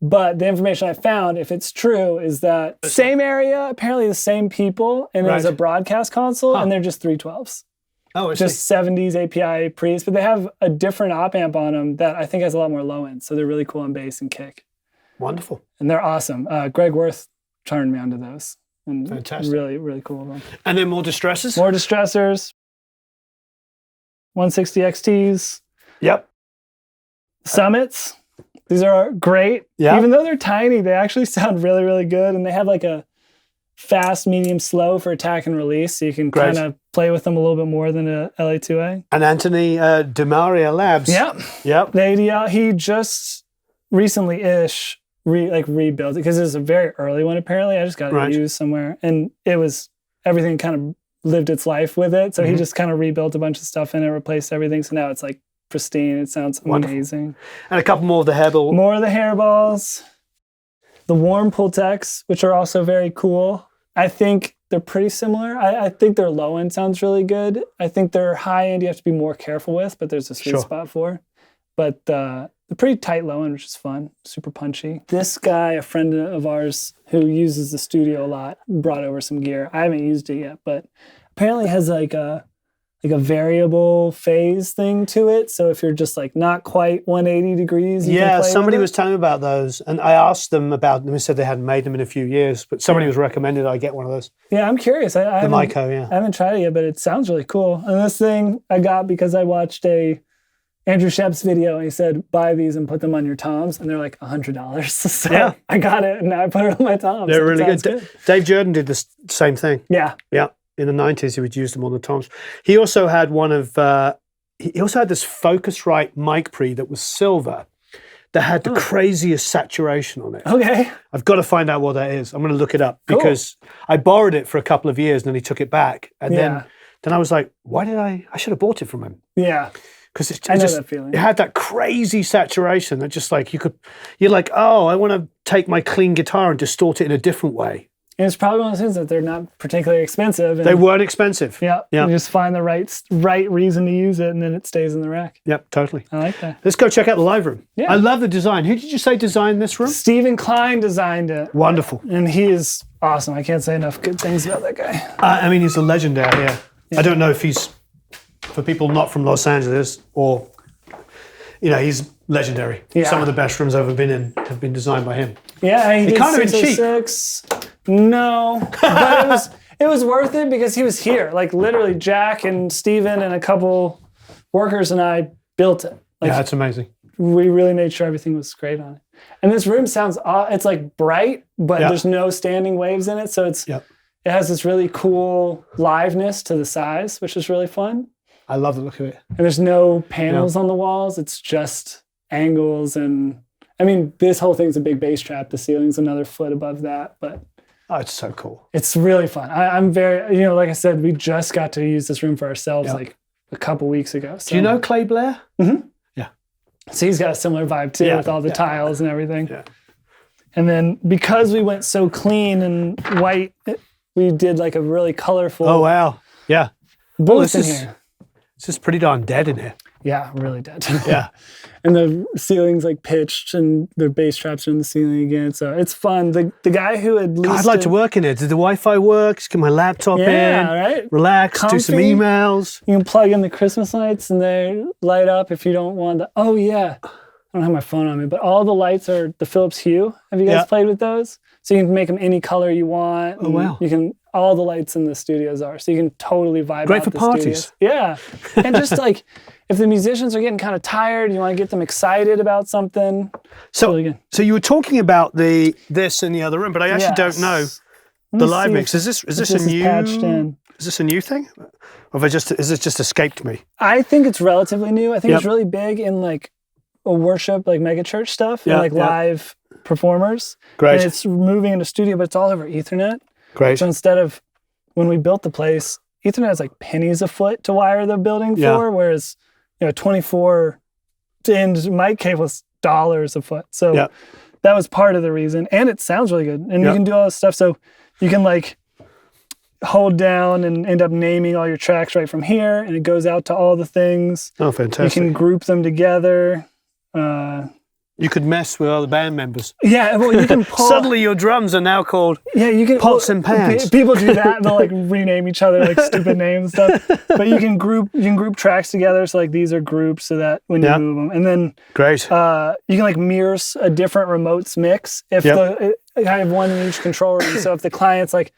But the information I found, if it's true, is that same area, apparently the same people, and there's a broadcast console, and they're just 312s. Oh, just 70s API pre's, but they have a different op amp on them that I think has a lot more low end, so they're really cool on bass and kick. Wonderful. And they're awesome. Greg Worth turned me onto those. And fantastic. Really, really cool of them. And then more distressors? More distressors. 160 XTs. Yep. Summits. These are great. Yeah. Even though they're tiny, they actually sound really, really good. And they have like a fast, medium, slow for attack and release. So you can kind of play with them a little bit more than a LA2A. And Anthony DeMaria Labs. Yep. Yep. The ADL, he just recently-ish rebuilt it because it was a very early one apparently. I just got it used somewhere. And it was, everything kind of lived its life with it. So he just kind of rebuilt a bunch of stuff in it, replaced everything. So now it's like pristine. It sounds amazing. And a couple more of the Hairball. More of the Hairballs. The warm Pultecs, which are also very cool. I think they're pretty similar. I think their low end sounds really good. I think their high end you have to be more careful with, but there's a sweet spot for. But the pretty tight low end, which is fun, super punchy. This guy, a friend of ours who uses the studio a lot, brought over some gear. I haven't used it yet, but apparently has like a variable phase thing to it. So if you're just like not quite 180 degrees, you can play somebody with it. was telling me about those, and I asked them about them and said they hadn't made them in a few years, but somebody was recommended I get one of those. Yeah, I'm curious. I the Mico, I haven't tried it yet, but it sounds really cool. And this thing I got because I watched a Andrew Shep's video, and he said, buy these and put them on your toms, and they're like $100. So I got it, and now I put it on my toms. They're really good. Dave Jordan did the same thing. Yeah. Yeah. In the 90s, he would use them on the toms. He also had one of, he also had this Focusrite mic pre that was silver that had the craziest saturation on it. Okay. I've got to find out what that is. I'm going to look it up because I borrowed it for a couple of years and then he took it back. And then I was like, why did I should have bought it from him. Yeah. Because I know that feeling. It had that crazy saturation that just like you're like, oh, I want to take my clean guitar and distort it in a different way. And it's probably one of those things that they're not particularly expensive. And they weren't expensive. Yeah. You just find the right reason to use it, and then it stays in the rack. Yep, totally. I like that. Let's go check out the live room. Yeah. I love the design. Who did you say designed this room? Stephen Klein designed it. Wonderful. And he is awesome. I can't say enough good things about that guy. I mean, he's a legend out here. Yeah. I don't know if he's, for people not from Los Angeles, or, he's legendary. Yeah. Some of the best rooms I've ever been in have been designed by him. Yeah, he did kind of 606. No, but it was worth it because he was here. Like literally Jack and Steven and a couple workers and I built it. Yeah, that's amazing. We really made sure everything was great on it. And this room sounds, it's like bright, but there's no standing waves in it. So it has this really cool liveness to the size, which is really fun. I love the look of it. And there's no panels on the walls. It's just angles. And I mean, this whole thing's a big bass trap. The ceiling's another foot above that, but oh, it's so cool. It's really fun. I'm very, like I said, we just got to use this room for ourselves like a couple weeks ago. So. Do you know Clay Blair? Mm-hmm. Yeah. So he's got a similar vibe too with all the tiles and everything. Yeah. And then because we went so clean and white, we did like a really colorful. Oh, wow. Yeah. Booth in here. It's just pretty darn dead in here. Yeah, really dead. Yeah. And the ceiling's like pitched and the bass traps are in the ceiling again. So it's fun. The guy who had leased I'd like to work in it. Did the Wi-Fi work? Just get my laptop in. Right? Relax, do some emails. You can plug in the Christmas lights and they light up if you don't want the, oh yeah. I don't have my phone on me, but all the lights are the Philips Hue. Have you guys played with those? So you can make them any color you want. Oh, wow. You can, all the lights in the studios are. So you can totally vibe Great out for the parties. Studios. Yeah. And just like, if the musicians are getting kind of tired, you want to get them excited about something. So, really good. So you were talking about this in the other room, but I actually don't know the live mix. Is this a new? Patched in. Is this a new thing, or has this just escaped me? I think it's relatively new. I think it's really big in like a worship, like mega church stuff, and like live performers. Great. And it's moving into studio, but it's all over Ethernet. Great. So instead of when we built the place, Ethernet is like pennies a foot to wire the building for, whereas 24-inch mic cable's dollars a foot. So that was part of the reason. And it sounds really good. And you can do all this stuff. So you can like hold down and end up naming all your tracks right from here. And it goes out to all the things. Oh, fantastic. You can group them together. You could mess with other band members. Yeah, well, you can pull. Suddenly your drums are now called you can pots and pans. People do that and they'll like rename each other like stupid names and stuff. But you can group tracks together. So like these are grouped so that when you move them. And then great. You can like mirror a different remotes mix if I have one in each control room. So if the client's like,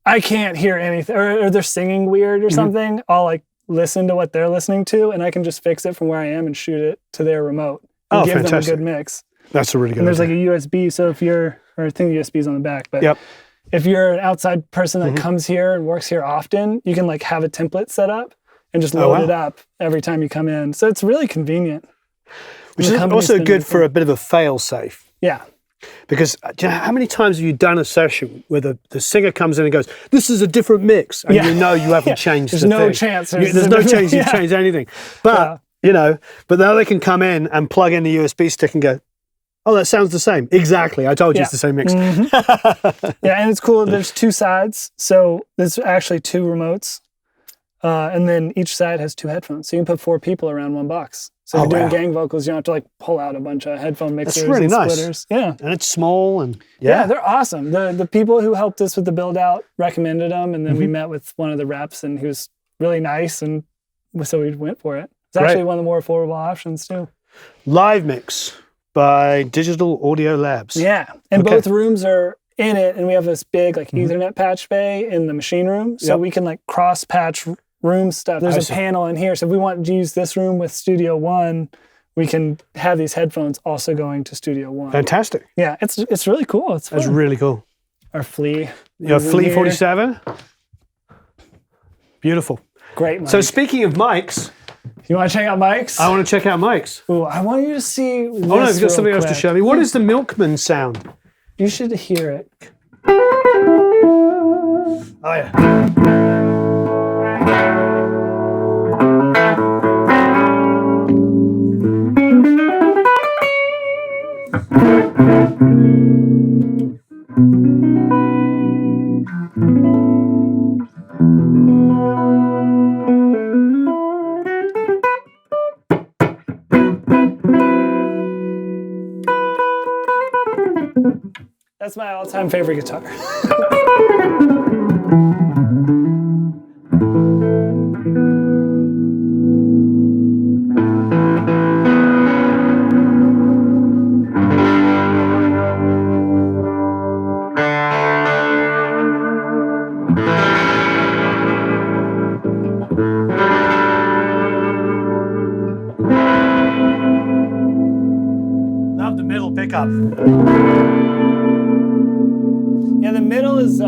I can't hear anything or they're singing weird or something, I'll like listen to what they're listening to and I can just fix it from where I am and shoot it to their remote. And give them a good mix. That's a really good And there's idea. like a USB, so if you're, or I think the USB's on the back, but if you're an outside person that comes here and works here often, you can like have a template set up and just load it up every time you come in. So it's really convenient. Which is also good for a bit of a fail-safe. Yeah. Because do you know, how many times have you done a session where the singer comes in and goes, this is a different mix, and you know you haven't changed there's the no thing. chance. There's no chance you've changed anything. But, but now they can come in and plug in the USB stick and go, oh, that sounds the same. Exactly. I told you it's the same mix. Yeah, and it's cool. There's two sides. So there's actually two remotes. And then each side has two headphones. So you can put 4 people around one box. So if you're doing gang vocals, you don't have to like pull out a bunch of headphone mixers That's really and nice. splitters. Yeah. And it's small and yeah, they're awesome. The people who helped us with the build out recommended them. And then we met with one of the reps and he was really nice. And so we went for it. It's actually one of the more affordable options too. Live Mix by Digital Audio Labs. Yeah. And both rooms are in it. And we have this big like Ethernet patch bay in the machine room. So we can like cross patch room stuff. There's a panel in here. So if we want to use this room with Studio One, we can have these headphones also going to Studio One. Fantastic. Yeah, it's really cool. It's fun. That's really cool. Our Flea. Your Flea 47. Beautiful. Great mic. So speaking of mics. You want to check out mics? I want to check out mics. Ooh, I want you to see this no, you've got something else to quick. show me. What is the Milkman sound? You should hear it. Oh, yeah. That's my all-time favorite guitar. middle pickup. Yeah, the middle is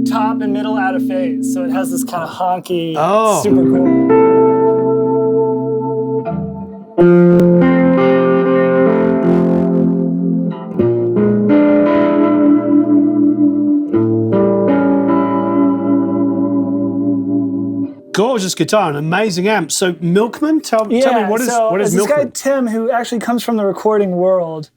top and middle out of phase, so it has this kind of honky, super cool. Gorgeous guitar, an amazing amp. So Milkman, tell me what is this Milkman? Guy Tim, who actually comes from the recording world,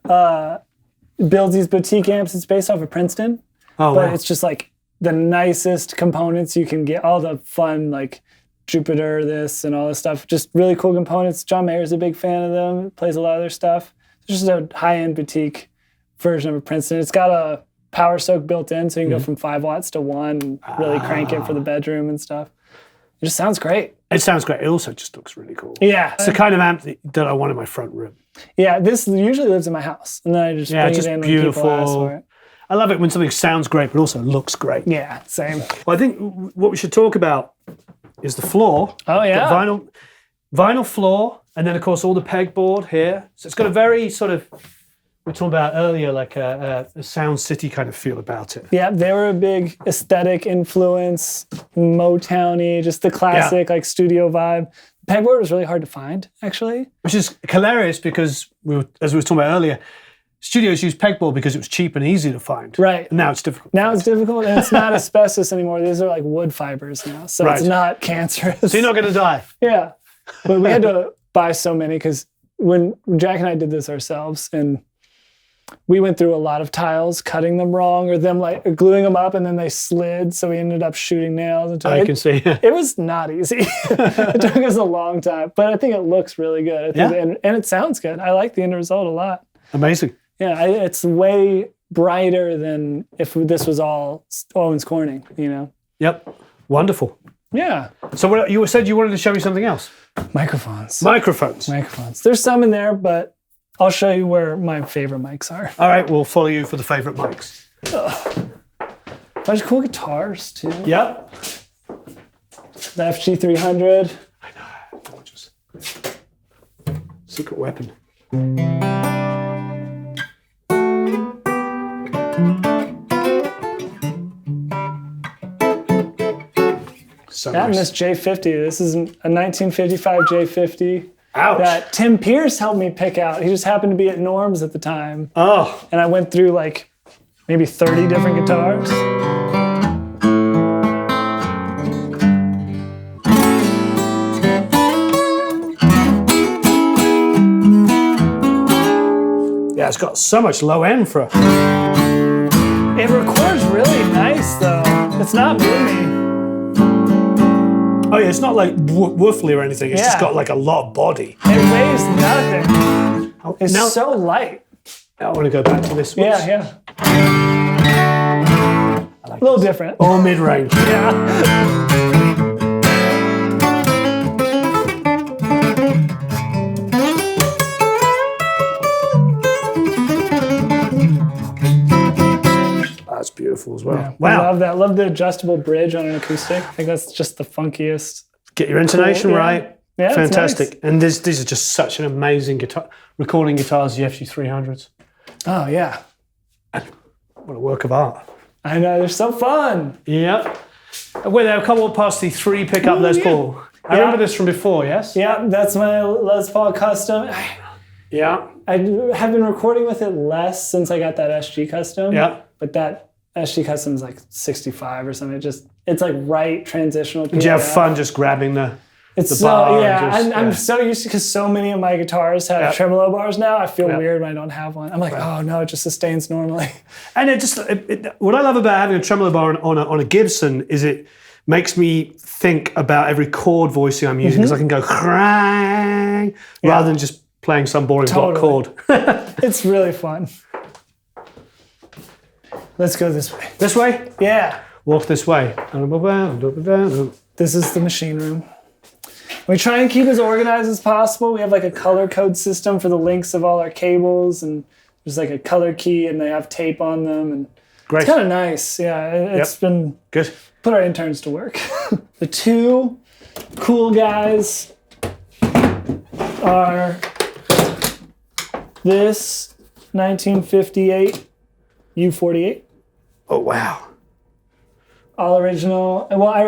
builds these boutique amps. It's based off of Princeton, but it's just like the nicest components you can get. All the fun like Jupiter, this and all this stuff. Just really cool components. John Mayer's a big fan of them. Plays a lot of their stuff. It's just a high-end boutique version of a Princeton. It's got a power soak built in, so you can go from 5 watts to 1 and really crank it for the bedroom and stuff. It just sounds great. It sounds great. It also just looks really cool. Yeah. It's the kind of amp that I want in my front room. Yeah, this usually lives in my house. And then I just bring it in when people ask for it. I love it when something sounds great but also looks great. Yeah, same. Well, I think what we should talk about is the floor. Oh, yeah. The vinyl floor, and then, of course, all the pegboard here. So it's got a very sort of, we were talking about earlier, like a Sound City kind of feel about it. Yeah, they were a big aesthetic influence, Motown-y, just the classic like studio vibe. Pegboard was really hard to find, actually. Which is hilarious because, as we were talking about earlier, studios use pegboard because it was cheap and easy to find. Right. And now it's difficult. Now it's difficult, and it's not asbestos anymore. These are like wood fibers now, so it's not cancerous. So you're not going to die. Yeah. But we had to buy so many because when Jack and I did this ourselves, and we went through a lot of tiles, cutting them wrong, or them like gluing them up and then they slid. So we ended up shooting nails into it. I can see. It was not easy. It took us a long time, but I think it looks really good. And it sounds good. I like the end result a lot. Amazing. Yeah, it's way brighter than if this was all Owens Corning, you know? Yep. Wonderful. Yeah. So what you said you wanted to show me something else? Microphones. There's some in there, but I'll show you where my favorite mics are. All right, we'll follow you for the favorite mics. Bunch of cool guitars, too. Yep. The FG300. I know. Gorgeous. Secret weapon. So nice. And this J50. This is a 1955 J50. Ouch. That Tim Pierce helped me pick out. He just happened to be at Norm's at the time. Oh. And I went through like maybe 30 different guitars. Yeah, it's got so much low end for It records really nice though. It's not boomy. Oh yeah, it's not like woofly or anything. It's just got like a lot of body. It weighs nothing. It's so light. I want to go back to this one. Yeah. I like a little different. All mid-range. Yeah. That's beautiful as well. Yeah. Wow. I love that. Love the adjustable bridge on an acoustic. I think that's just the funkiest. Get your intonation right. Yeah, fantastic. Nice. And these are just such an amazing recording guitars, the FG300s. Oh, yeah. What a work of art. I know, they're so fun. Yep. Wait, they'll come up past the 3 pickup Les Paul. I remember this from before, yes? Yeah, that's my Les Paul custom. Yeah. I have been recording with it less since I got that SG custom. Yeah. But that SG custom is like 65 or something. It's like right transitional. Did you have fun just grabbing the bar? I'm so used to, because so many of my guitars have tremolo bars now. I feel weird when I don't have one. I'm like, oh no, it just sustains normally. And what I love about having a tremolo bar on a Gibson is it makes me think about every chord voicing I'm using, because I can go clang rather than just playing some boring block chord. It's really fun. Let's go this way. This way? Yeah. Walk this way. This is the machine room. We try and keep as organized as possible. We have like a color code system for the links of all our cables, and there's like a color key, and they have tape on them. And great. It's kind of nice. Yeah, it's been good. Put our interns to work. The 2 cool guys are This 1958 U-48. Oh, wow. All original. Well, I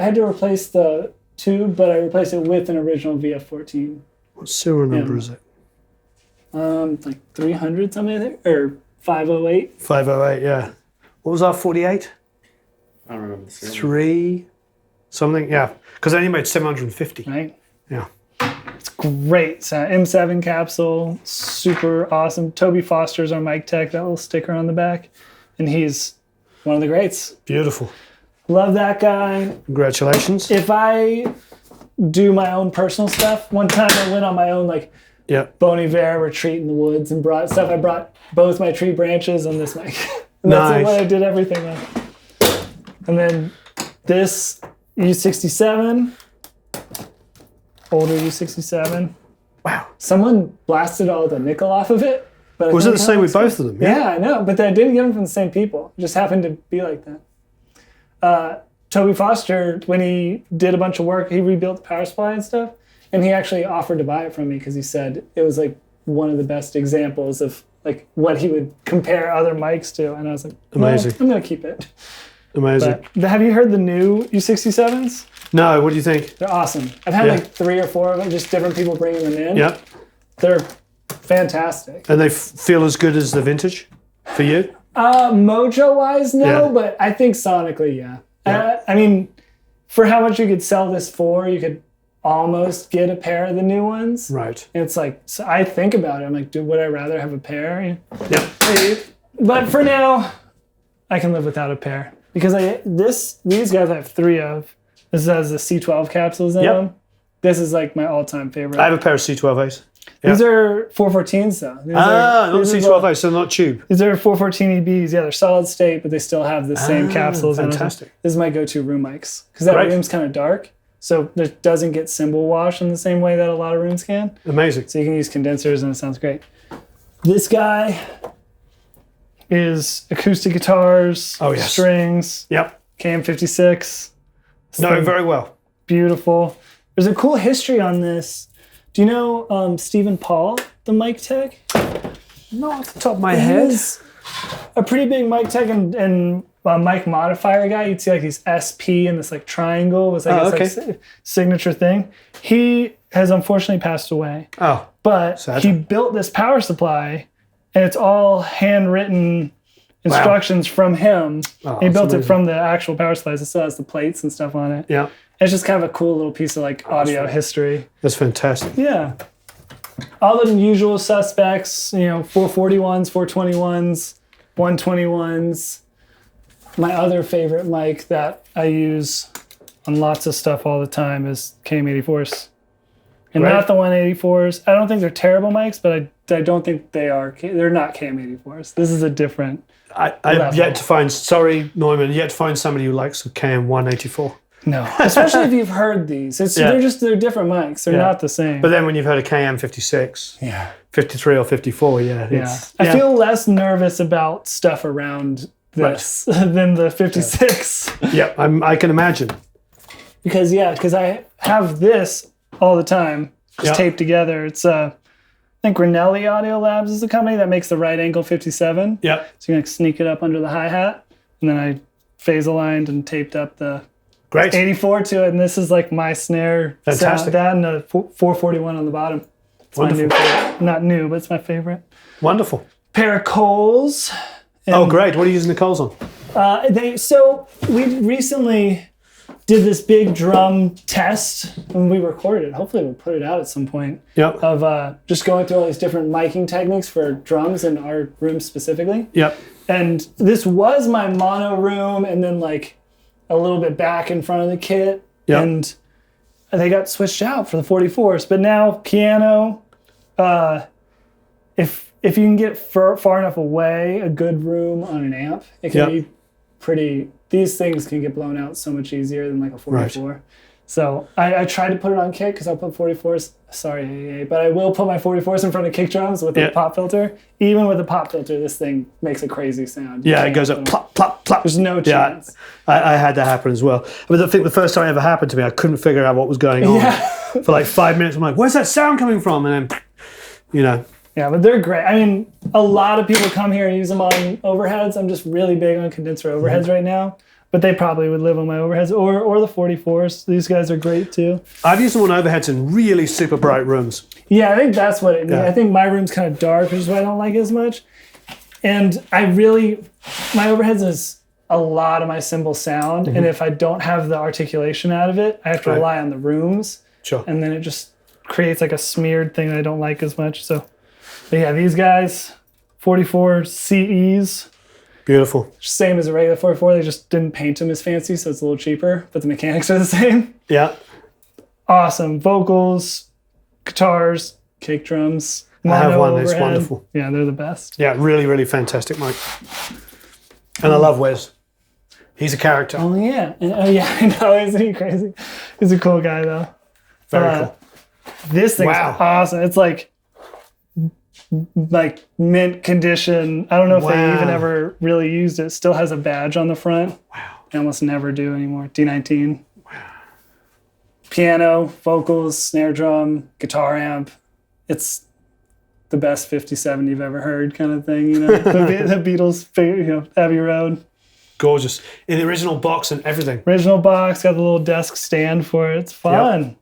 had to replace the tube, but I replaced it with an original VF14. What serial number is it? Like 300 something, I think, or 508. 508, yeah. What was our 48? I don't remember the serial. 3 something, yeah. Because they only made 750. Right? Yeah. It's great. It's an M7 capsule, super awesome. Toby Foster's our mic tech, that little sticker on the back. And he's one of the greats. Beautiful. Love that guy. Congratulations. If I do my own personal stuff, one time I went on my own Bon Iver retreat in the woods and brought stuff. I brought both my tree branches and this mic. And that's Nice. what I did everything with. And then this U-67, older U-67. Wow. Someone blasted all the nickel off of it. But Was it the same with both of them? Yeah, I know. But I didn't get them from the same people. It just happened to be like that. Toby Foster, when he did a bunch of work, he rebuilt the power supply and stuff. And he actually offered to buy it from me because he said it was like one of the best examples of like what he would compare other mics to. And I was like, Amazing. I'm going to keep it. Amazing. But have you heard the new U-67s? No, what do you think? They're awesome. I've had like 3 or 4 of them, just different people bringing them in. Yep. They're fantastic. And they feel as good as the vintage for you? Mojo-wise, no, Yeah. but I think sonically, yeah. Yeah. I mean, for how much you could sell this for, you could almost get a pair of the new ones. Right. And it's like, so I think about it. I'm like, would I rather have a pair? Yep. But for now, I can live without a pair because these guys I have 3 of. This has the C12 capsules in them. This is like my all-time favorite. I have a pair of C12As. These are 414s though. Not C12As, so not tube. These are 414 EBs. Yeah, they're solid state, but they still have the same capsules. Fantastic. In them. This is my go-to room mics because that room's kind of dark, so it doesn't get cymbal wash in the same way that a lot of rooms can. Amazing. So you can use condensers and it sounds great. This guy is acoustic guitars, strings, KM56. No, very well. Beautiful. There's a cool history on this. Do you know Stephen Paul, the mic tech? Not off the top of my head. He's a pretty big mic tech and mic modifier guy. You'd see like these SP and this like triangle was like his signature thing. He has unfortunately passed away. Oh, but sad. He built this power supply, and it's all handwritten instructions from him. Oh, he built amazing. it from the actual power supplies. It still has the plates and stuff on it. Yeah. It's just kind of a cool little piece of like audio history. That's fantastic. Yeah. All the usual suspects, 441s, 421s, 121s. My other favorite mic that I use on lots of stuff all the time is KM84s. And not the 184s. I don't think they're terrible mics, but I don't think they're not KM84s. This is a different I've yet to find, Neumann, yet to find somebody who likes a KM184. No, especially if you've heard these. They're different mics. They're not the same. But then when you've heard a KM56, 53 or 54, I feel less nervous about stuff around this than the 56. Yeah, I can imagine. Because I have this all the time, just taped together. It's I think Granelli Audio Labs is the company that makes the right angle 57. Yeah. So you can sneak it up under the hi-hat, and then I phase aligned and taped up the 84 to it, and this is like my snare. Fantastic. Sound, that and a 441 on the bottom. It's Wonderful. my new favorite. Not new, but it's my favorite. Wonderful. Pair of Coles. Oh, great. What are you using the Coles on? So we recently did this big drum test, and we recorded it. Hopefully we'll put it out at some point. Yep. Of just going through all these different miking techniques for drums in our room specifically. Yep. And this was my mono room, and then like a little bit back in front of the kit. Yep. And they got switched out for the 44s. But now piano, if you can get far enough away, a good room on an amp, it can be pretty. These things can get blown out so much easier than like a 44. Right. So I tried to put it on kick because I'll put 44s. Sorry, but I will put my 44s in front of kick drums with a pop filter. Even with a pop filter, this thing makes a crazy sound. Yeah, it goes up plop, plop, plop. There's no chance. I had that happen as well. I mean, I think the first time it ever happened to me, I couldn't figure out what was going on. For like 5 minutes. I'm like, where's that sound coming from? And then, Yeah, but they're great. I mean, a lot of people come here and use them on overheads. I'm just really big on condenser overheads right now, but they probably would live on my overheads or the 44s. These guys are great too. I've used them on overheads in really super bright rooms. Yeah, I think that's what it means. I think my room's kind of dark, which is why I don't like it as much. And my overheads is a lot of my cymbal sound. And if I don't have the articulation out of it, I have to rely on the rooms. Sure. And then it just creates like a smeared thing that I don't like as much. So, but yeah, these guys, 44 CEs. Beautiful. Same as a regular 44. They just didn't paint them as fancy, so it's a little cheaper, but the mechanics are the same. Yeah. Awesome. Vocals, guitars, kick drums. I have one. Overhead. It's wonderful. Yeah, they're the best. Yeah, really, really fantastic, Mike. And I love Wes. He's a character. Oh, yeah. Yeah, I know. Isn't he crazy? He's a cool guy, though. Very cool. This thing's awesome. It's like mint condition. I don't know if they even ever really used it. Still has a badge on the front. Wow. They almost never do anymore. D19. Wow. Piano, vocals, snare drum, guitar amp. It's the best 57 you've ever heard kind of thing, you know. the Beatles, you know, Abbey Road. Gorgeous. In the original box and everything. Original box, got the little desk stand for it. It's fun. Yep.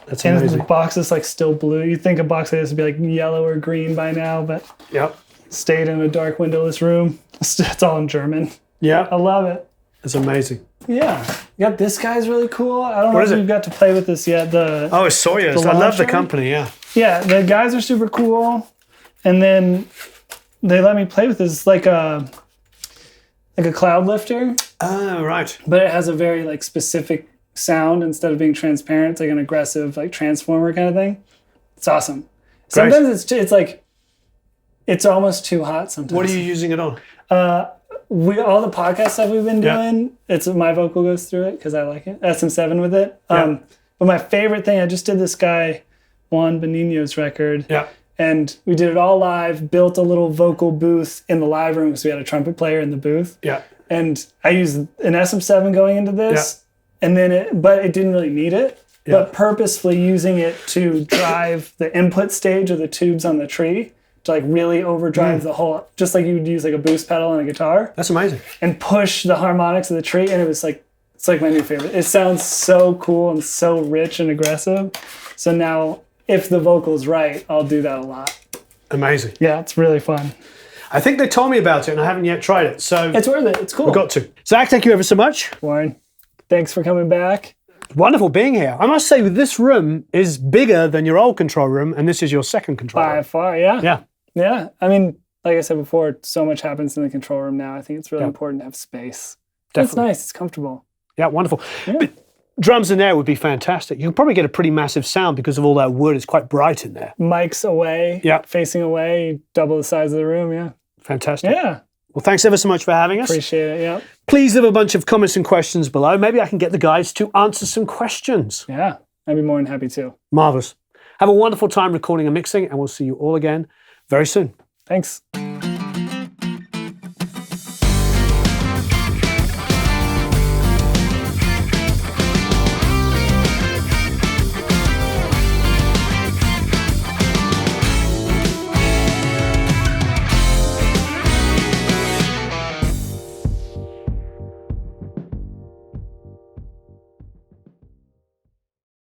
That's amazing. And the box is like still blue. You'd think a box like this would be like yellow or green by now, but stayed in a dark windowless room. It's all in German. Yeah. I love it. It's amazing. Yeah. You got this guy's really cool. I don't know if you've got to play with this yet. It's Soyuz. I love the company, yeah. Yeah, the guys are super cool. And then they let me play with this. It's like a cloud lifter. Oh, right. But it has a very like specific sound instead of being transparent. It's like an aggressive like transformer kind of thing. It's awesome. Great. Sometimes it's like it's almost too hot sometimes. What are you using it on? All the podcast stuff we've been doing, it's my vocal goes through it because I like it. SM7 with it. But my favorite thing, I just did this guy Juan Benigno's record. Yeah. And we did it all live, built a little vocal booth in the live room because we had a trumpet player in the booth. Yeah. And I used an SM7 going into this, and then but it didn't really need it. Yeah. But purposefully using it to drive the input stage of the tubes on the tree to like really overdrive the whole, just like you would use like a boost pedal on a guitar. That's amazing. And push the harmonics of the tree, and it was like, it's like my new favorite. It sounds so cool and so rich and aggressive. So now, if the vocal's right, I'll do that a lot. Amazing. Yeah, it's really fun. I think they told me about it, and I haven't yet tried it. So it's worth it. It's cool. We've got to. Zach, thank you ever so much. Warren, thanks for coming back. Wonderful being here. I must say, this room is bigger than your old control room, and this is your second control room. By far, yeah. Yeah. Yeah. I mean, like I said before, so much happens in the control room now. I think it's really important to have space. Definitely. It's nice. It's comfortable. Yeah, wonderful. Yeah. But drums in there would be fantastic. You can probably get a pretty massive sound because of all that wood. It's quite bright in there. Mics away, facing away, double the size of the room, yeah. Fantastic. Yeah. Well, thanks ever so much for having us. Appreciate it, yeah. Please leave a bunch of comments and questions below. Maybe I can get the guys to answer some questions. Yeah, I'd be more than happy to. Marvelous. Have a wonderful time recording and mixing, and we'll see you all again very soon. Thanks.